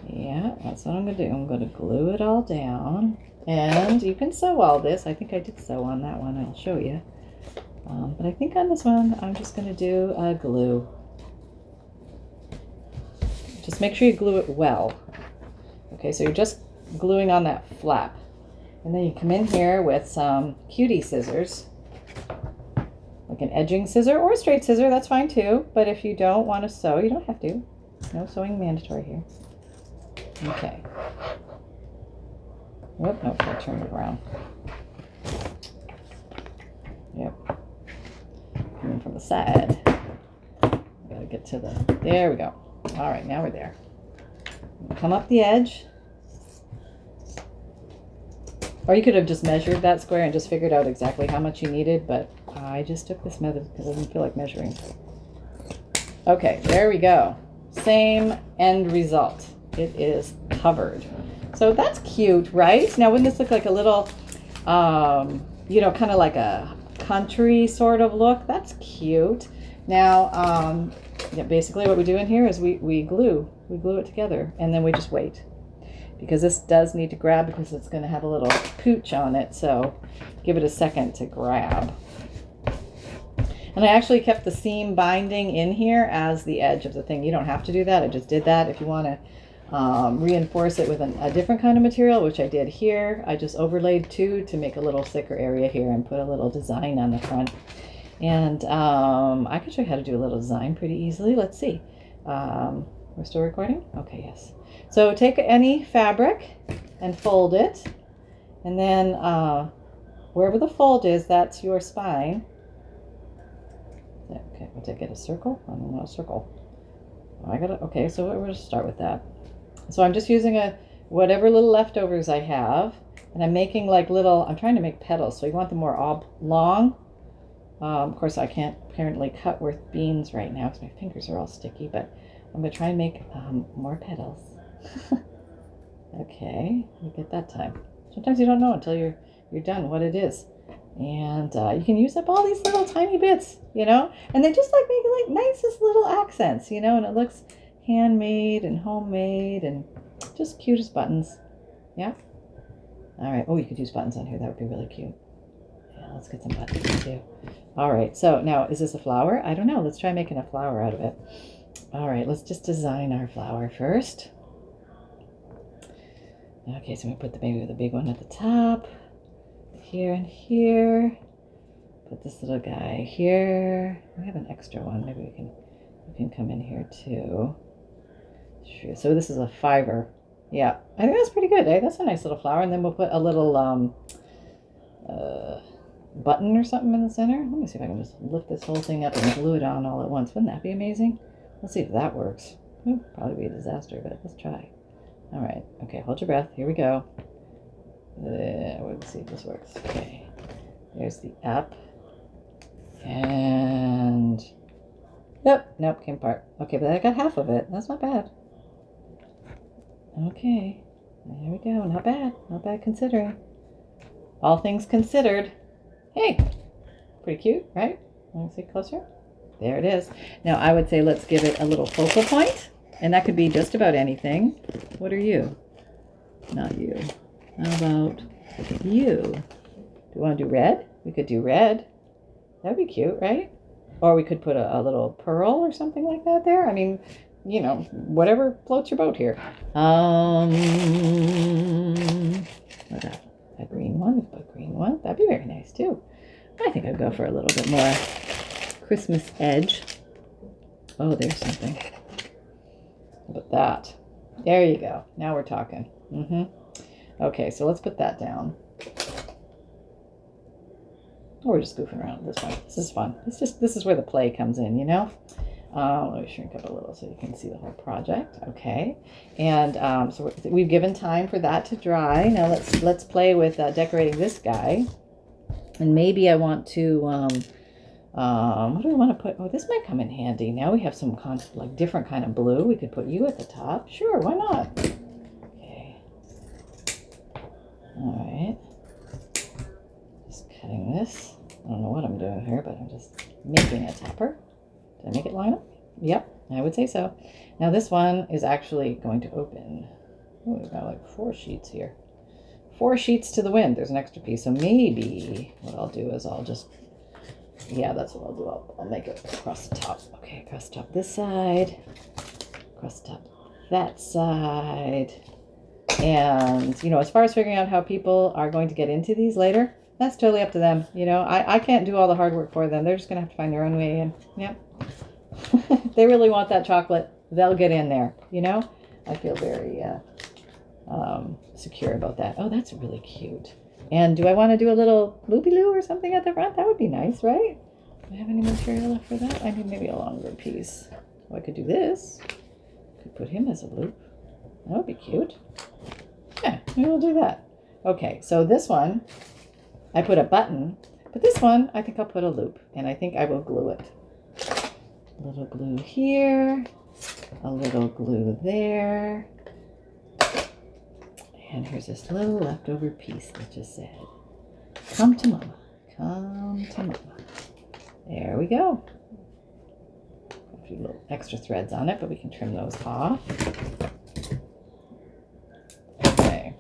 Yeah, that's what I'm going to do. I'm going to glue it all down. And you can sew all this. I think I did sew on that one. I'll show you. But I think on this one, I'm just going to do a glue. Just make sure you glue it well. Okay, so you're just gluing on that flap. And then you come in here with some cutie scissors. Like an edging scissor or a straight scissor, that's fine too. But if you don't want to sew, you don't have to. No sewing mandatory here. Okay. Whoop, nope, I turned it around. Yep. Coming from the side. Gotta get to the, there we go. All right, now we're there. Come up the edge. Or you could have just measured that square and just figured out exactly how much you needed, but I just took this method because I didn't feel like measuring. Okay, there we go. Same end result. It is covered. So that's cute, right? Now, wouldn't this look like a little, you know, kind of like a country sort of look? That's cute. Now, yeah, basically what we do in here is we glue it together, and then we just wait. Because this does need to grab because it's going to have a little pooch on it, so give it a second to grab. And I actually kept the seam binding in here as the edge of the thing. You don't have to do that. I just did that. If you want to reinforce it with a different kind of material, which I did here. I just overlaid 2 to make a little thicker area here and put a little design on the front. And I can show you how to do a little design pretty easily. Let's see. We're still recording? Okay, yes. So take any fabric and fold it. And then wherever the fold is, that's your spine. Okay, we'll take it a circle. I don't know, a circle. Okay, so we're going to start with that. So I'm just using whatever little leftovers I have, and I'm making like little, I'm trying to make petals, so you want them more oblong. Of course, I can't apparently cut with beans right now because my fingers are all sticky, but I'm going to try and make more petals. Okay, you get that time. Sometimes you don't know until you're done what it is. And you can use up all these little tiny bits, you know, and they just like make like nicest little accents, you know, and it looks handmade and homemade and just cute as buttons. Yeah. All right. Oh, you could use buttons on here. That would be really cute. Yeah, let's get some buttons too. All right. So now, is this a flower? I don't know. Let's try making a flower out of it. All right. Let's just design our flower first. Okay. So we put maybe the big one at the top. Here and here. Put this little guy here. We have an extra one. Maybe we can come in here too. So this is a 5er. Yeah, I think that's pretty good, eh? That's a nice little flower. And then we'll put a little button or something in the center. Let me see if I can just lift this whole thing up and glue it on all at once. Wouldn't that be amazing? Let's see if that works. It'll probably be a disaster, but let's try. All right. Okay, hold your breath. Here we go. Let's see if this works. Okay. There's the up. And nope, came apart. Okay, but I got half of it. That's not bad. Okay, there we go. Not bad considering. All things considered. Hey, pretty cute, right? Want to see closer? There it is. Now I would say let's give it a little focal point, and that could be just about anything. What are you? Not you. How about you? Do we want to do red? We could do red. That'd be cute, right? Or we could put a little pearl or something like that there. I mean, you know, whatever floats your boat here. A green one, a green one. That'd be very nice too. I think I'd go for a little bit more Christmas edge. Oh, there's something. How about that? There you go. Now we're talking. Okay, so let's put that down. Oh, we're just goofing around with this one. This is fun. This is where the play comes in, you know? Let me shrink up a little so you can see the whole project. Okay, and so we've given time for that to dry. Now let's play with decorating this guy, and maybe I want to what do we want to put? Oh, this might come in handy. Now we have some like different kind of blue. We could put you at the top. Sure, why not? Okay. All right. Just cutting this. I don't know what I'm doing here, but I'm just making a topper. Did I make it line up? Yep, I would say so. Now this one is actually going to open. Oh, we've got like 4 sheets here. 4 sheets to the wind. There's an extra piece. So maybe what I'll do is I'll just, yeah, that's what I'll do. I'll make it across the top. Okay, across the top this side. Across the top that side. And, you know, as far as figuring out how people are going to get into these later, that's totally up to them. You know, I can't do all the hard work for them. They're just going to have to find their own way in. Yep. If they really want that chocolate, they'll get in there. You know, I feel very secure about that. Oh, that's really cute. And do I want to do a little loopy-loo or something at the front? That would be nice, right? Do I have any material left for that? I need maybe a longer piece. Oh, I could do this. Could put him as a loop. That would be cute. Yeah, maybe we'll do that. Okay, so this one, I put a button, but this one, I think I'll put a loop, and I think I will glue it. A little glue here, a little glue there, and here's this little leftover piece that just said, "Come to mama, come to mama." There we go. A few little extra threads on it, but we can trim those off. Okay.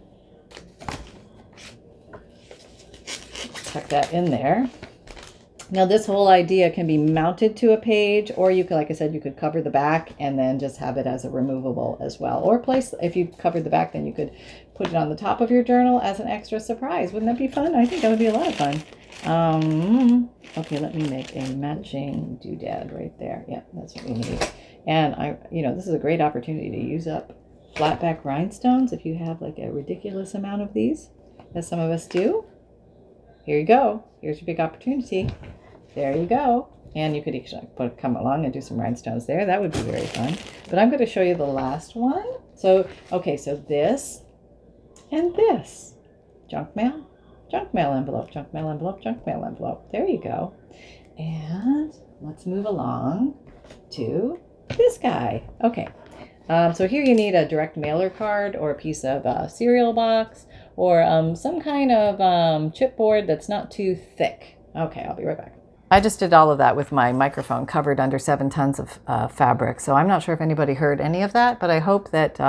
Tuck that in there. Now this whole idea can be mounted to a page, or you could, like I said, you could cover the back and then just have it as a removable as well. Or place, if you covered the back, then you could put it on the top of your journal as an extra surprise. Wouldn't that be fun? I think that would be a lot of fun. Okay, let me make a matching doodad right there. Yeah, that's what we need. And this is a great opportunity to use up flat back rhinestones if you have like a ridiculous amount of these, as some of us do. Here you go. Here's your big opportunity. There you go. And you could actually come along and do some rhinestones there. That would be very fun. But I'm going to show you the last one. So, okay, so this and this. Junk mail envelope, junk mail envelope, junk mail envelope. There you go. And let's move along to this guy. Okay. So here you need a direct mailer card or a piece of cereal box or some kind of chipboard that's not too thick. Okay, I'll be right back. I just did all of that with my microphone covered under 7 tons of fabric. So I'm not sure if anybody heard any of that, but I hope that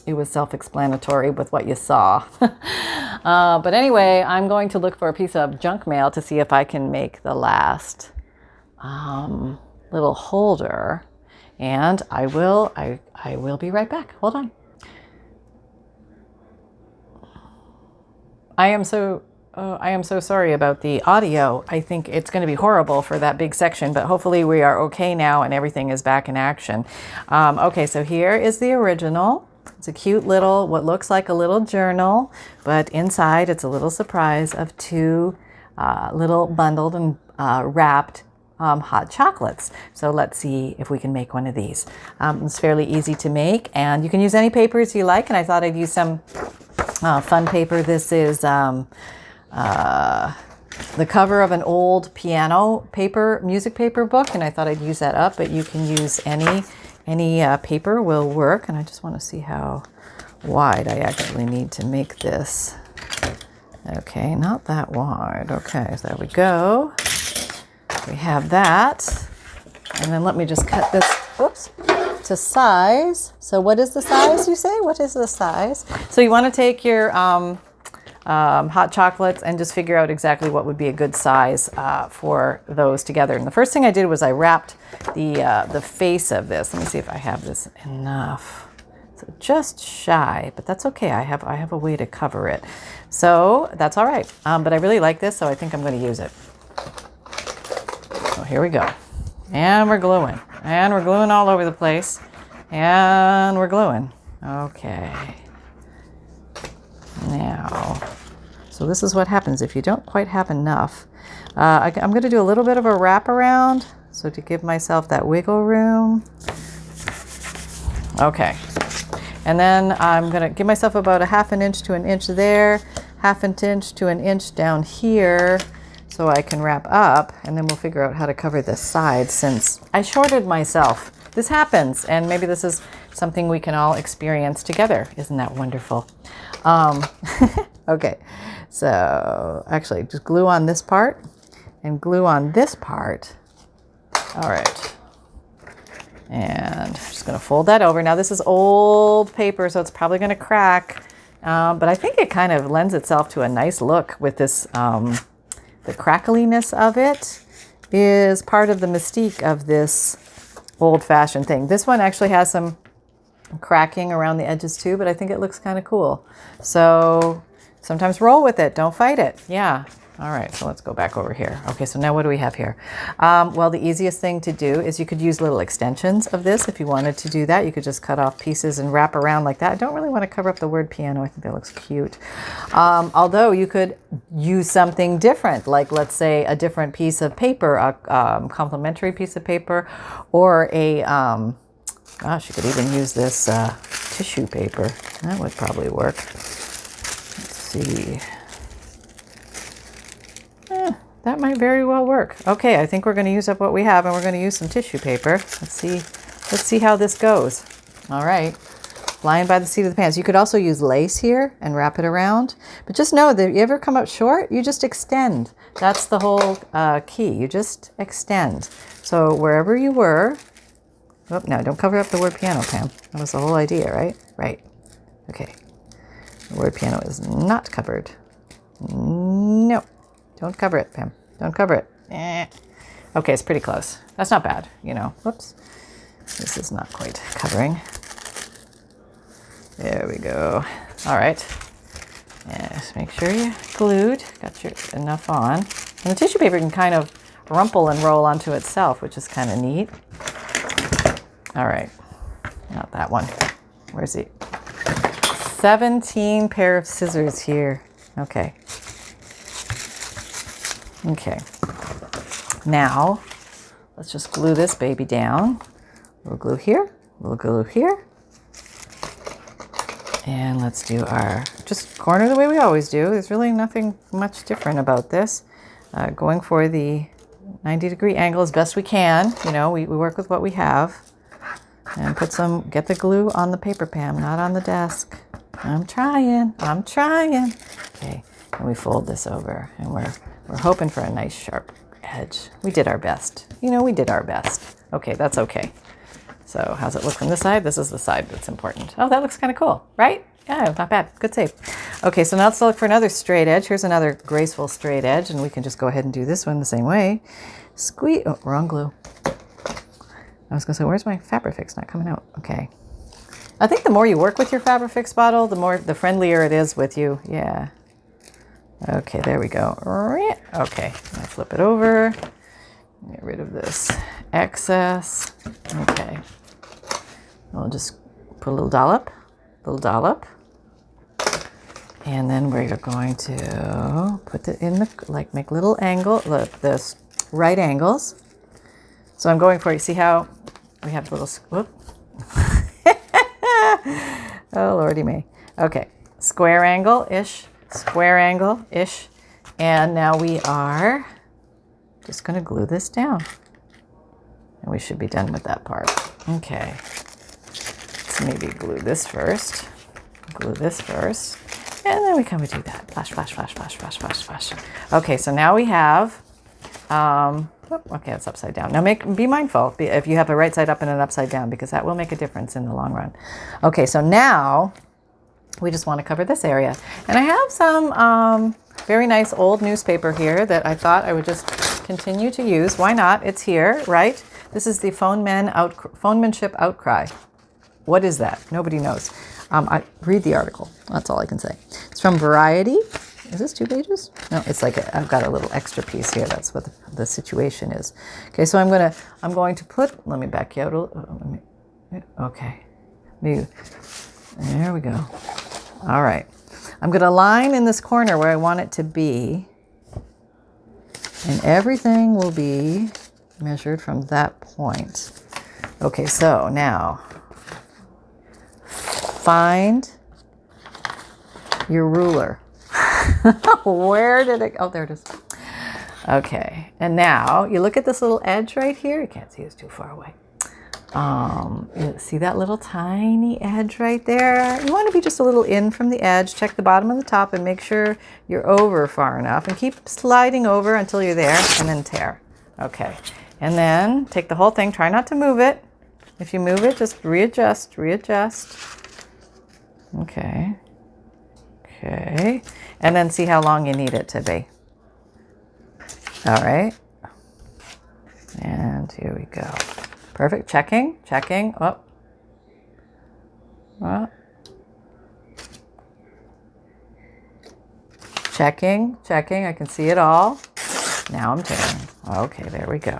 it was self-explanatory with what you saw. But anyway, I'm going to look for a piece of junk mail to see if I can make the last little holder. And I will be right back. Hold on. I am so sorry about the audio. I think it's going to be horrible for that big section, but hopefully we are okay now and everything is back in action. Okay, so here is the original. It's a cute little, what looks like a little journal, but inside it's a little surprise of 2 little bundled and wrapped hot chocolates. So let's see if we can make one of these. It's fairly easy to make, and you can use any papers you like, and I thought I'd use some fun paper. This is the cover of an old piano paper, music paper book, and I thought I'd use that up, but you can use any paper will work. And I just want to see how wide I actually need to make this. Okay, not that wide. Okay, so there we go. We have that. And then let me just cut this, whoops, to size. So what is the size, you say? What is the size? So you want to take your hot chocolates and just figure out exactly what would be a good size for those together. And the first thing I did was I wrapped the face of this. Let me see if I have this enough. So just shy, but that's okay. I have a way to cover it. So that's all right. But I really like this, so I think I'm going to use it. So here we go. And we're gluing. And we're gluing all over the place. And we're gluing. Okay. Now, so this is what happens if you don't quite have enough. I'm going to do a little bit of a wraparound, so to give myself that wiggle room. Okay. And then I'm going to give myself about a 1/2 inch to 1 inch there, 1/2 inch to 1 inch down here, so I can wrap up, and then we'll figure out how to cover this side since I shorted myself. This happens, and maybe this is something we can all experience together. Isn't that wonderful? Okay, so actually just glue on this part and glue on this part. All right. And I'm just going to fold that over. Now this is old paper, so it's probably going to crack, but I think it kind of lends itself to a nice look with this. The crackliness of it is part of the mystique of this old-fashioned thing. This one actually has some cracking around the edges too, but I think it looks kind of cool. So sometimes roll with it. Don't fight it. Yeah. All right, so let's go back over here. Okay, so now what do we have here? Well, the easiest thing to do is you could use little extensions of this if you wanted to do that. You could just cut off pieces and wrap around like that. I don't really want to cover up the word piano. I think that looks cute. Although you could use something different, like let's say a different piece of paper, a complementary piece of paper, or a, gosh, you could even use this tissue paper. That would probably work. Let's see. That might very well work. Okay, I think we're going to use up what we have, and we're going to use some tissue paper. Let's see how this goes. All right, flying by the seat of the pants. You could also use lace here and wrap it around, but just know that if you ever come up short, you just extend. That's the whole key. You just extend. So wherever you were, oh, no, don't cover up the word piano, Pam. That was the whole idea, right? Right. Okay. The word piano is not covered. No. Don't cover it, Pam. Don't cover it. Okay, it's pretty close. That's not bad, you know. Whoops. This is not quite covering. There we go. All right. And just make sure you're glued. Got your enough on. And the tissue paper can kind of rumple and roll onto itself, which is kind of neat. All right. Not that one. Where's the 17 pair of scissors here. Okay. Okay. Now, let's just glue this baby down. We'll glue here. We'll glue here. And let's do our, just corner the way we always do. There's really nothing much different about this. Going for the 90-degree angle as best we can. You know, we work with what we have. And get the glue on the paper, Pam, not on the desk. I'm trying. Okay, and we fold this over, and we're hoping for a nice sharp edge. We did our best. You know, we did our best. Okay, that's okay. So how's it look from this side? This is the side that's important. Oh, that looks kind of cool, right? Yeah, not bad. Good save. Okay, so now let's look for another straight edge. Here's another graceful straight edge, and we can just go ahead and do this one the same way. Squeeze. Oh, wrong glue. I was going to say, where's my Fabrifix? Not coming out. Okay. I think the more you work with your Fabrifix bottle, the friendlier it is with you. Yeah. Okay, there we go. Okay, now flip it over. Get rid of this excess. Okay. We'll just put a little dollop. And then we're going to put it in the, make little this right angles. So I'm going for, you see how we have the little, whoop. Oh, Lordy me. Okay, square angle-ish. And now we are just going to glue this down. And we should be done with that part. Okay. Let's maybe glue this first. And then we come and do that. Flash. Okay, so now we have, okay, it's upside down. Now be mindful if you have a right side up and an upside down, because that will make a difference in the long run. Okay, so now we just want to cover this area. And I have some very nice old newspaper here that I thought I would just continue to use. Why not? It's here, right? This is the Phonemanship Outcry. What is that? Nobody knows. I read the article. That's all I can say. It's from Variety. Is this 2 pages? No, it's like I've got a little extra piece here. That's what the situation is. Okay, so I'm going to put. Let me back you out a little. Okay. There we go. All right. I'm going to line in this corner where I want it to be, and everything will be measured from that point. Okay, so now find your ruler. Where did it? Oh, there it is. Okay, and now you look at this little edge right here. You can't see, it's too far away. You see that little tiny edge right there? You want to be just a little in from the edge. Check the bottom and the top and make sure you're over far enough, and keep sliding over until you're there, and then tear. Okay, and then take the whole thing. Try not to move it. If you move it, just readjust. Okay. And then see how long you need it to be. All right. And here we go. Perfect. Checking. Oh. Checking. I can see it all. Now I'm tearing. Okay, there we go.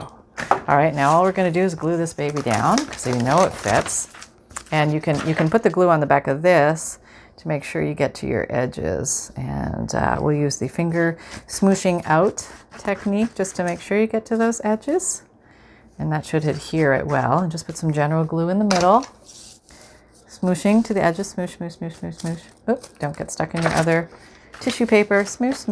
All right, now all we're going to do is glue this baby down, because you know it fits. And you can put the glue on the back of this to make sure you get to your edges. And we'll use the finger smooshing out technique just to make sure you get to those edges. And that should adhere it well. And just put some general glue in the middle. Smooshing to the edges. Smoosh. Oop, don't get stuck in your other tissue paper. Smoosh.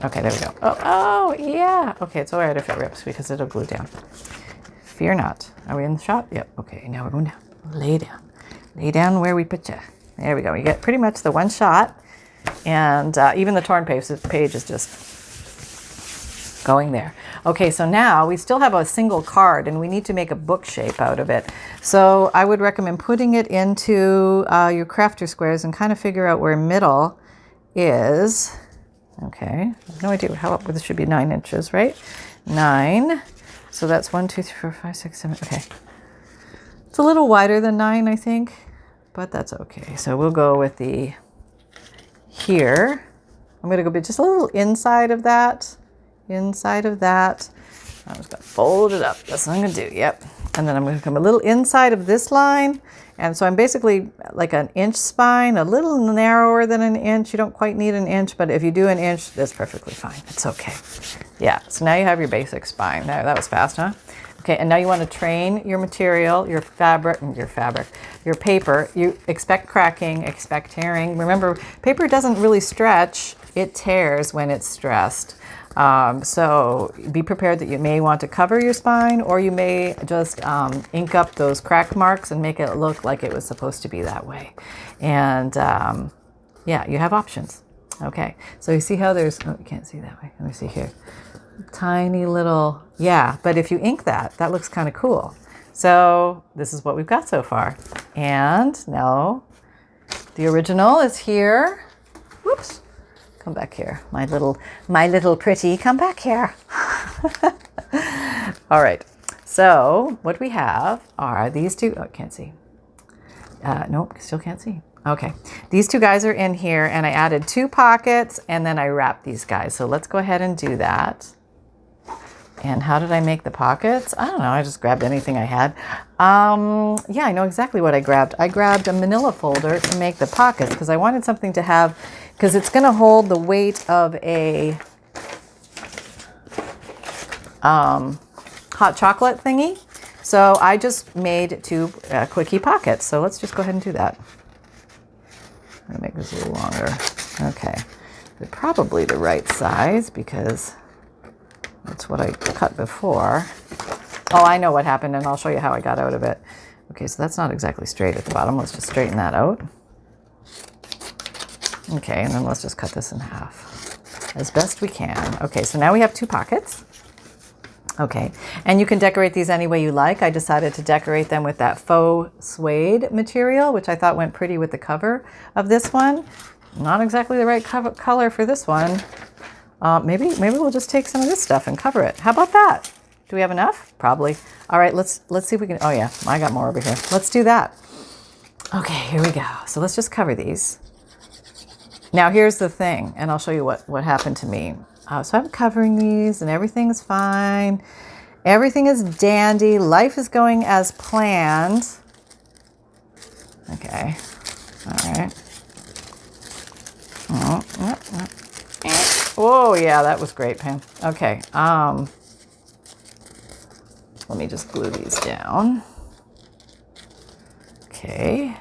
Okay, there we go. Oh, yeah. Okay, it's all right if it rips because it'll glue down. Fear not. Are we in the shot? Yep. Okay, now we're going down. Lay down. Lay down where we put you. There we go. You get pretty much the one shot. And even the torn page is just going there. Okay, so now we still have a single card and we need to make a book shape out of it. So I would recommend putting it into your crafter squares and kind of figure out where middle is. Okay, I have no idea how, this should be 9 inches, right? 9. So that's 1, 2, 3, 4, 5, 6, 7. Okay. It's a little wider than 9, I think, but that's okay. So we'll go with the here. I'm going to go just a little inside of that. Inside of that. I'm just going to fold it up. That's what I'm going to do. Yep. And then I'm going to come a little inside of this line. And so I'm basically like an inch spine, a little narrower than an inch. You don't quite need an inch, but if you do an inch, that's perfectly fine. It's okay. Yeah. So now you have your basic spine. There, that was fast, huh? Okay. And now you want to train your material, your paper. You expect cracking, expect tearing. Remember, paper doesn't really stretch. It tears when it's stressed. So be prepared that you may want to cover your spine, or you may just ink up those crack marks and make it look like it was supposed to be that way. And yeah, you have options. Okay, so you see how there's, oh, you can't see that way. Let me see here. Tiny little, yeah, but if you ink that, that looks kind of cool. So this is what we've got so far. And now the original is here. Whoops. Come back here. My little pretty, come back here. All right. So what we have are these two. Oh, I can't see. Nope, still can't see. Okay. These two guys are in here, and I added 2 pockets, and then I wrapped these guys. So let's go ahead and do that. And how did I make the pockets? I don't know. I just grabbed anything I had. Yeah, I know exactly what I grabbed. I grabbed a manila folder to make the pockets because I wanted something to have, because it's going to hold the weight of a hot chocolate thingy. So I just made 2 quickie pockets. So let's just go ahead and do that. I'm going to make this a little longer. Okay. They're probably the right size because that's what I cut before. Oh, I know what happened, and I'll show you how I got out of it. Okay, so that's not exactly straight at the bottom. Let's just straighten that out. Okay, and then let's just cut this in half as best we can. Okay, so now we have 2 pockets. Okay, and you can decorate these any way you like. I decided to decorate them with that faux suede material, which I thought went pretty with the cover of this one. Not exactly the right color for this one. Maybe we'll just take some of this stuff and cover it. How about that? Do we have enough? Probably. All right, let's see if we can. Oh yeah, I got more over here. Let's do that. Okay, here we go. So let's just cover these. Now here's the thing, and I'll show you what happened to me. So I'm covering these, and everything's fine. Everything is dandy. Life is going as planned. Okay. All right. Oh, yeah, that was great, Pam. Okay. Let me just glue these down. Okay.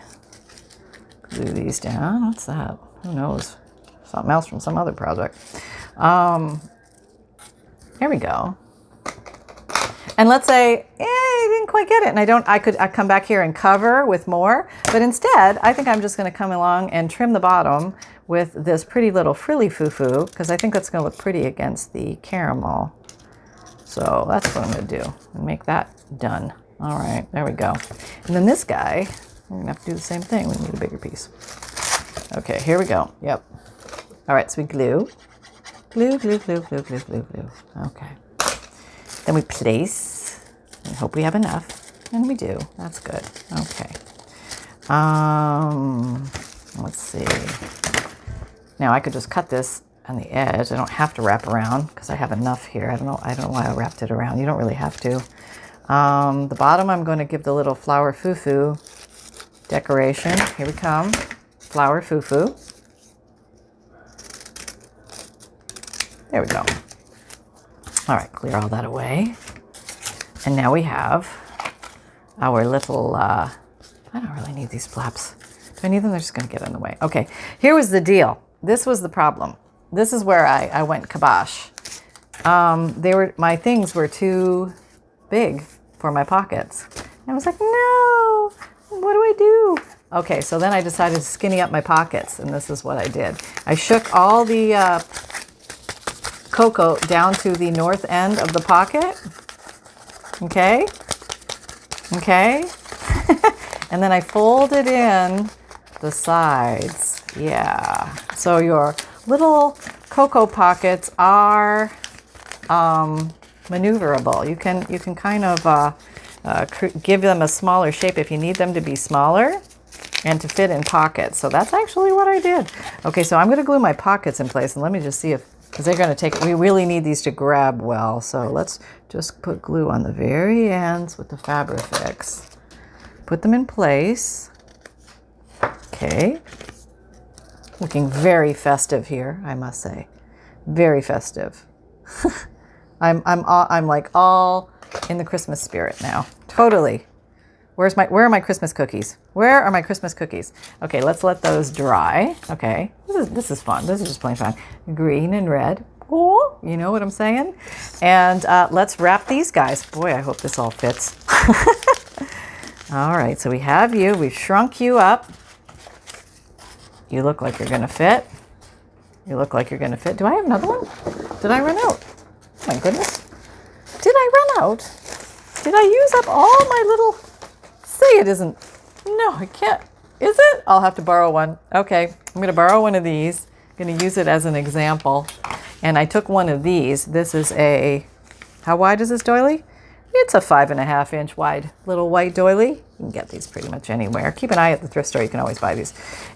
Glue these down. What's that? Who knows? Something else from some other project. Here we go. And let's say, I didn't quite get it. And I could come back here and cover with more, but instead, I think I'm just going to come along and trim the bottom with this pretty little frilly foo-foo, because I think that's going to look pretty against the caramel. So that's what I'm going to do and make that done. All right, there we go. And then this guy, we're going to have to do the same thing. We need a bigger piece. Okay, here we go. Yep. All right, so we glue. Glue, glue, glue, glue, glue, glue, glue. Okay. Then we place. I hope we have enough. And we do. That's good. Okay. Let's see. Now I could just cut this on the edge. I don't have to wrap around because I have enough here. I don't know why I wrapped it around. You don't really have to. The bottom, I'm going to give the little flower foo-foo decoration. Here we come. Flower foo-foo. There we go. All right, clear all that away. And now we have our little, I don't really need these flaps. Do I need them? They're just going to get in the way. Okay, here was the deal. This was the problem. This is where I went kibosh. My things were too big for my pockets. And I was like, no, what do I do? Okay, so then I decided to skinny up my pockets, and this is what I did. I shook all the cocoa down to the north end of the pocket. Okay. Okay. And then I folded in the sides. Yeah. So your little cocoa pockets are maneuverable. You can kind of give them a smaller shape if you need them to be smaller and to fit in pockets. So that's actually what I did. Okay, so I'm going to glue my pockets in place, and let me just see if, because they're going to take, we really need these to grab well. So let's just put glue on the very ends with the Fabrifix. Put them in place. Okay. Looking very festive here, I must say. Very festive. I'm like all in the Christmas spirit now. Totally. Where are my Christmas cookies? Where are my Christmas cookies? Okay, let's let those dry. Okay, this is fun. This is just plain fun. Green and red. Oh, you know what I'm saying? And let's wrap these guys. Boy, I hope this all fits. All right, so we have you. We've shrunk you up. You look like you're gonna fit. You look like you're gonna fit. Do I have another one? Did I run out? Oh my goodness. Did I run out? Did I use up all my little... Say it isn't. No, I can't. Is it? I'll have to borrow one. Okay, I'm going to borrow one of these. I'm going to use it as an example. And I took one of these. This is a... How wide is this doily? It's a 5.5 inch wide little white doily. You can get these pretty much anywhere. Keep an eye at the thrift store. You can always buy these.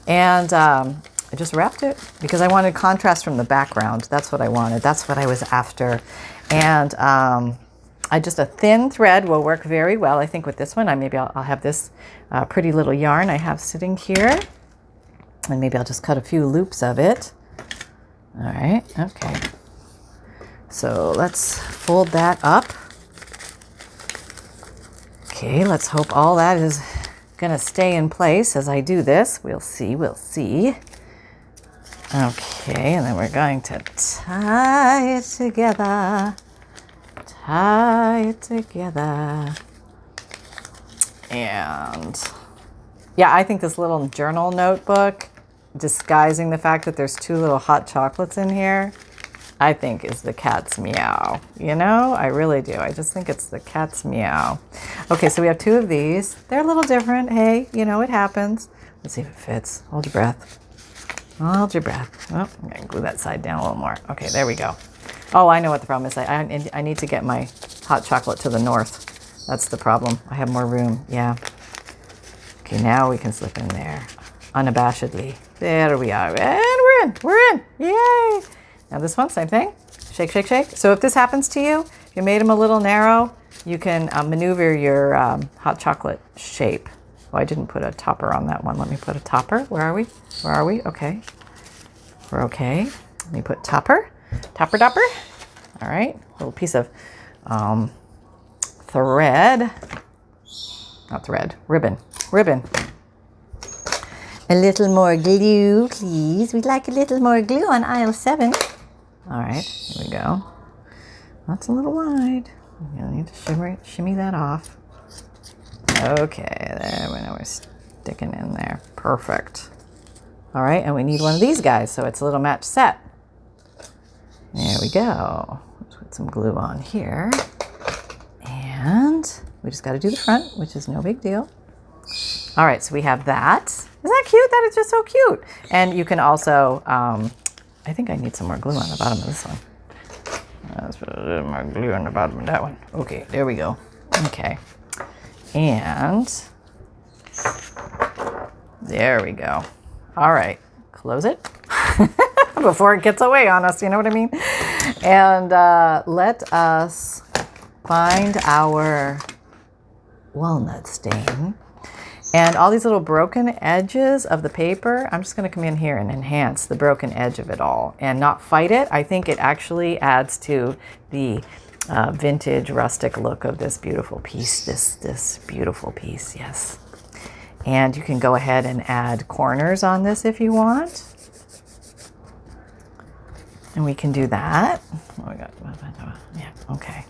And I just wrapped it because I wanted contrast from the background. That's what I wanted. That's what I was after. And... a thin thread will work very well. I think with this one, I'll have this pretty little yarn I have sitting here. And maybe I'll just cut a few loops of it. All right, okay. So let's fold that up. Okay, let's hope all that is gonna stay in place as I do this. We'll see. Okay, and then we're going to tie it together. Tie it together. And yeah, I think this little journal notebook, disguising the fact that there's 2 little hot chocolates in here, I think is the cat's meow. You know, I really do. I just think it's the cat's meow. Okay, so we have 2 of these. They're a little different. Hey, you know, it happens. Let's see if it fits. Hold your breath. Hold your breath. Oh, I'm going to glue that side down a little more. Okay, there we go. Oh, I know what the problem is. I need to get my hot chocolate to the north. That's the problem. I have more room. Yeah. Okay, now we can slip in there unabashedly. There we are. And we're in. Yay. Now this one, same thing. Shake, shake, shake. So if this happens to you, if you made them a little narrow, you can maneuver your hot chocolate shape. Oh, I didn't put a topper on that one. Let me put a topper. Where are we? Where are we? Okay. We're okay. Let me put topper. Topper dopper. All right. A little piece of thread. Not thread. Ribbon. Ribbon. A little more glue, please. We'd like a little more glue on aisle 7. All right. Here we go. That's a little wide. I'm going to need to shimmy that off. Okay. There. Now we're sticking in there. Perfect. All right. And we need one of these guys, so it's a little match set. There we go. Let's put some glue on here. And we just got to do the front, which is no big deal. All right, so we have that. Isn't that cute? That is just so cute. And you can also, I think I need some more glue on the bottom of this one. Let's put a little more glue on the bottom of that one. Okay, there we go. Okay. And there we go. All right, close it. Before it gets away on us, you know what I mean? And let us find our walnut stain. And all these little broken edges of the paper, I'm just going to come in here and enhance the broken edge of it all and not fight it. I think it actually adds to the vintage rustic look of this beautiful piece, this beautiful piece, yes. And you can go ahead and add corners on this if you want. And we can do that. Oh, we got, yeah, okay.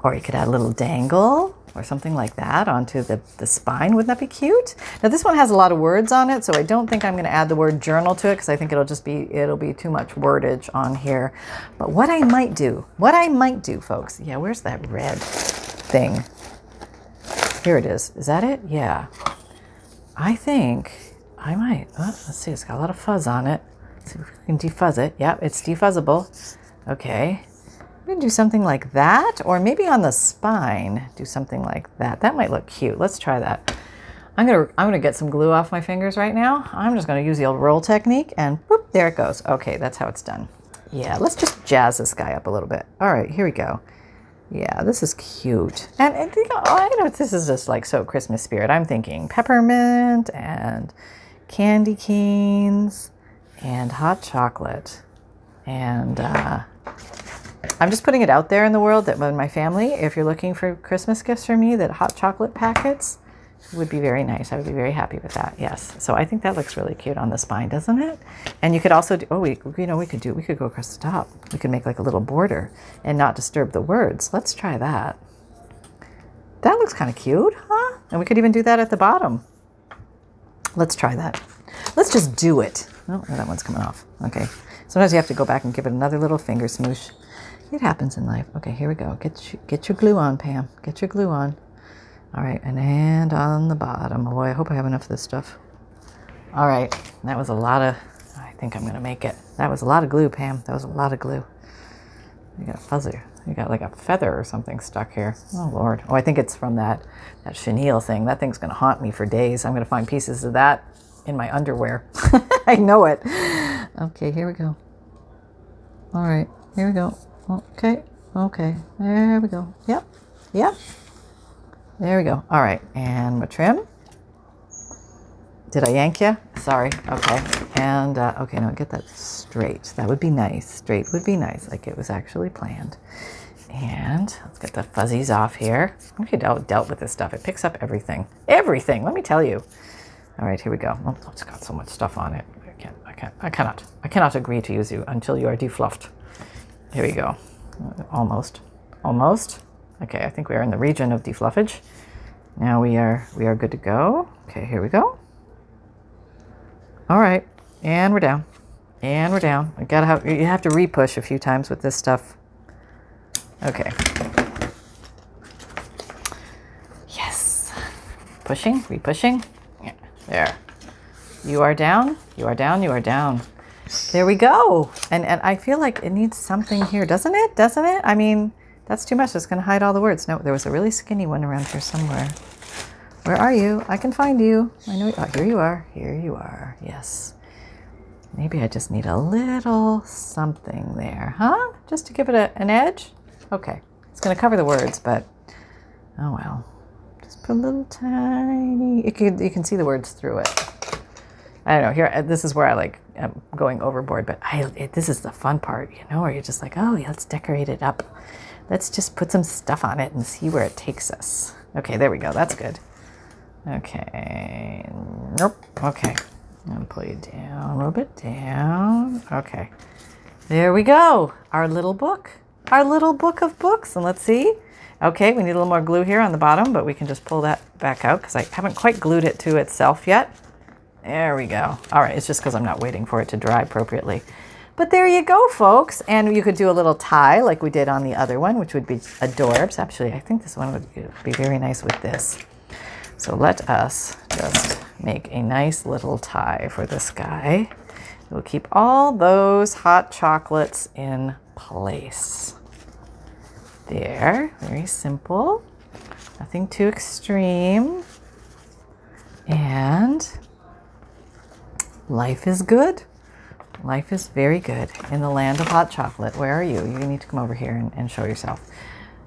Or you could add a little dangle or something like that onto the spine. Wouldn't that be cute? Now this one has a lot of words on it, so I don't think I'm going to add the word journal to it because I think it'll be too much wordage on here. But what I might do, folks, yeah, where's that red thing? Here it is. Is that it? Yeah. I think I might. Oh, let's see. It's got a lot of fuzz on it. So we can defuzz it. Yep, it's defuzzable. Okay. We're going to do something like that, or maybe on the spine, do something like that. That might look cute. Let's try that. I'm gonna get some glue off my fingers right now. I'm just gonna use the old roll technique and whoop, there it goes. Okay, that's how it's done. Yeah, let's just jazz this guy up a little bit. All right, here we go. Yeah, this is cute. And you know, I know this is just like so Christmas spirit. I'm thinking peppermint and candy canes and hot chocolate. And I'm just putting it out there in the world that in my family, if you're looking for Christmas gifts for me, that hot chocolate packets would be very nice. I would be very happy with that. Yes. So I think that looks really cute on the spine, doesn't it? And you could also do, we could go across the top. We could make like a little border and not disturb the words. Let's try that. That looks kind of cute, huh? And we could even do that at the bottom. Let's try that. Let's just do it. Oh, that one's coming off. Okay. Sometimes you have to go back and give it another little finger smoosh. It happens in life. Okay, here we go. Get your glue on, Pam. Get your glue on. All right, and on the bottom. Oh boy, I hope I have enough of this stuff. All right, that was a lot of, I think I'm gonna make it. That was a lot of glue, Pam. That was a lot of glue. You got a fuzzy. You got like a feather or something stuck here. Oh Lord. Oh, I think it's from that chenille thing. That thing's gonna haunt me for days. I'm gonna find pieces of that in my underwear. I know it. Okay, here we go. All right, here we go. Okay, there we go. Yep. There we go. All right, and my trim. Did I yank you? Sorry. Okay, and okay, now get that straight. That would be nice. Straight would be nice, like it was actually planned. And let's get the fuzzies off here. Okay, dealt with this stuff. It picks up everything. Everything. Let me tell you. All right, here we go. Oh, it's got so much stuff on it. I cannot agree to use you until you are defluffed. Here we go. Almost. Okay, I think we are in the region of defluffage. Now we are good to go. Okay, here we go. All right, and we're down. You have to re-push a few times with this stuff. Okay. Yes. Pushing, re-pushing. Yeah, there. You are down. There we go. And I feel like it needs something here, doesn't it? I mean, that's too much. It's going to hide all the words. No, there was a really skinny one around here somewhere. Where are you? I can find you. I know. Oh, here you are. Yes. Maybe I just need a little something there, huh? Just to give it an edge? Okay. It's going to cover the words, but oh well. Just put a little tiny... You can see the words through it. I don't know. Here, this is where I'm going overboard, but this is the fun part, you know, where you're just like, oh, yeah, let's decorate it up. Let's just put some stuff on it and see where it takes us. Okay, there we go. That's good. Okay. Nope. Okay. I'll pull you down a little bit. Down. Okay. There we go. Our little book. Our little book of books. And let's see. Okay, we need a little more glue here on the bottom, but we can just pull that back out because I haven't quite glued it to itself yet. There we go. All right, it's just because I'm not waiting for it to dry appropriately. But there you go, folks. And you could do a little tie like we did on the other one, which would be adorbs. Actually, I think this one would be very nice with this. So let us just make a nice little tie for this guy. We'll keep all those hot chocolates in place. There, very simple. Nothing too extreme. And life is good. Life is very good in the land of hot chocolate. Where are you? You need to come over here and show yourself.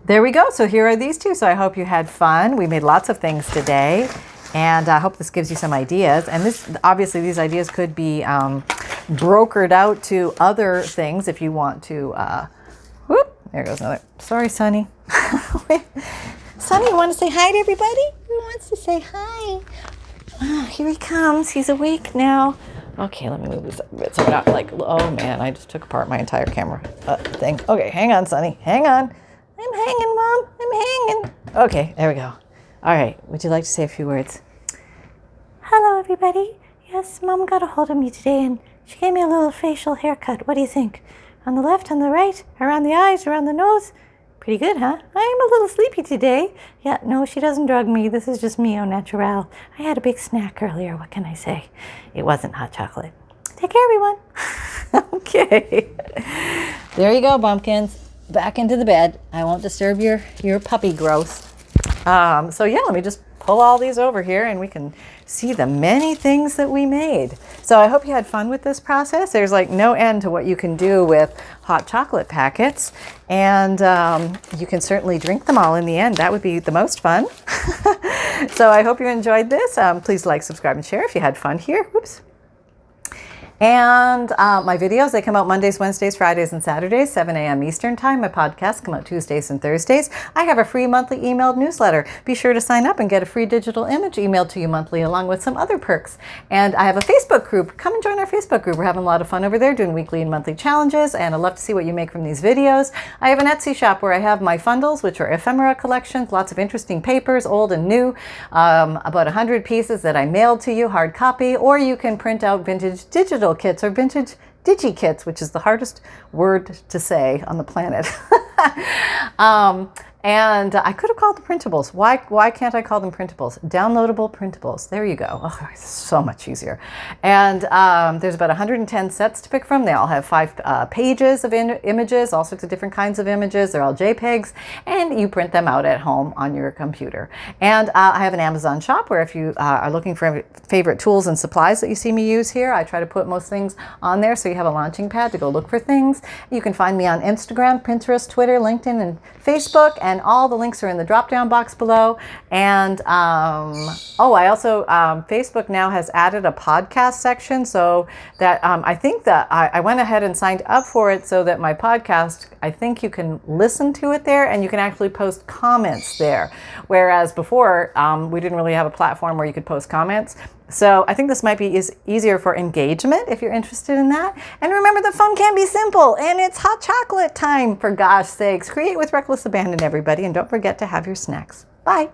There we go. So here are these two. So I hope you had fun. We made lots of things today, and I hope this gives you some ideas. And this, obviously, these ideas could be brokered out to other things if you want to. Whoop! There goes another. Sorry, Sonny. Sonny, you want to say hi to everybody? Who wants to say hi? Oh, here he comes. He's awake now. Okay, let me move this up a bit so we're not like, oh man, I just took apart my entire camera thing. Okay, hang on, Sonny. Hang on. I'm hanging, Mom. I'm hanging. Okay, there we go. All right, would you like to say a few words? Hello, everybody. Yes, Mom got a hold of me today and she gave me a little facial haircut. What do you think? On the left, on the right, around the eyes, around the nose? Pretty good, huh? I'm a little sleepy today. Yeah, no, she doesn't drug me. This is just me au naturel. I had a big snack earlier. What can I say? It wasn't hot chocolate. Take care, everyone. Okay. There you go, bumpkins. Back into the bed. I won't disturb your puppy growth. So yeah, let me just pull all these over here and we can see the many things that we made. So I hope you had fun with this process. There's like no end to what you can do with hot chocolate packets, and you can certainly drink them all in the end. That would be the most fun. So I hope you enjoyed this. Please like, subscribe, and share if you had fun here. Whoops. And my videos, they come out Mondays, Wednesdays, Fridays, and Saturdays, 7 a.m. Eastern Time. My podcasts come out Tuesdays and Thursdays. I have a free monthly emailed newsletter. Be sure to sign up and get a free digital image emailed to you monthly, along with some other perks. And I have a Facebook group. Come and join our Facebook group. We're having a lot of fun over there, doing weekly and monthly challenges, and I'd love to see what you make from these videos. I have an Etsy shop where I have my FUNDLES, which are ephemera collections, lots of interesting papers, old and new, about 100 pieces that I mailed to you, hard copy, or you can print out vintage digital kits or vintage digi kits, which is the hardest word to say on the planet. And I could have called them printables. Why can't I call them printables? Downloadable printables. There you go. Oh, it's so much easier. And there's about 110 sets to pick from. They all have 5 pages of images, all sorts of different kinds of images. They're all JPEGs, and you print them out at home on your computer. And I have an Amazon shop where if you are looking for favorite tools and supplies that you see me use here, I try to put most things on there so you have a launching pad to go look for things. You can find me on Instagram, Pinterest, Twitter, LinkedIn, and Facebook, and all the links are in the drop-down box below. And I also, Facebook now has added a podcast section, so that I think that I went ahead and signed up for it so that my podcast, I think you can listen to it there and you can actually post comments there. Whereas before, we didn't really have a platform where you could post comments. So I think this might be easier for engagement if you're interested in that. And remember, the fun can be simple, and it's hot chocolate time, for gosh sakes. Create with reckless abandon, everybody, and don't forget to have your snacks. Bye.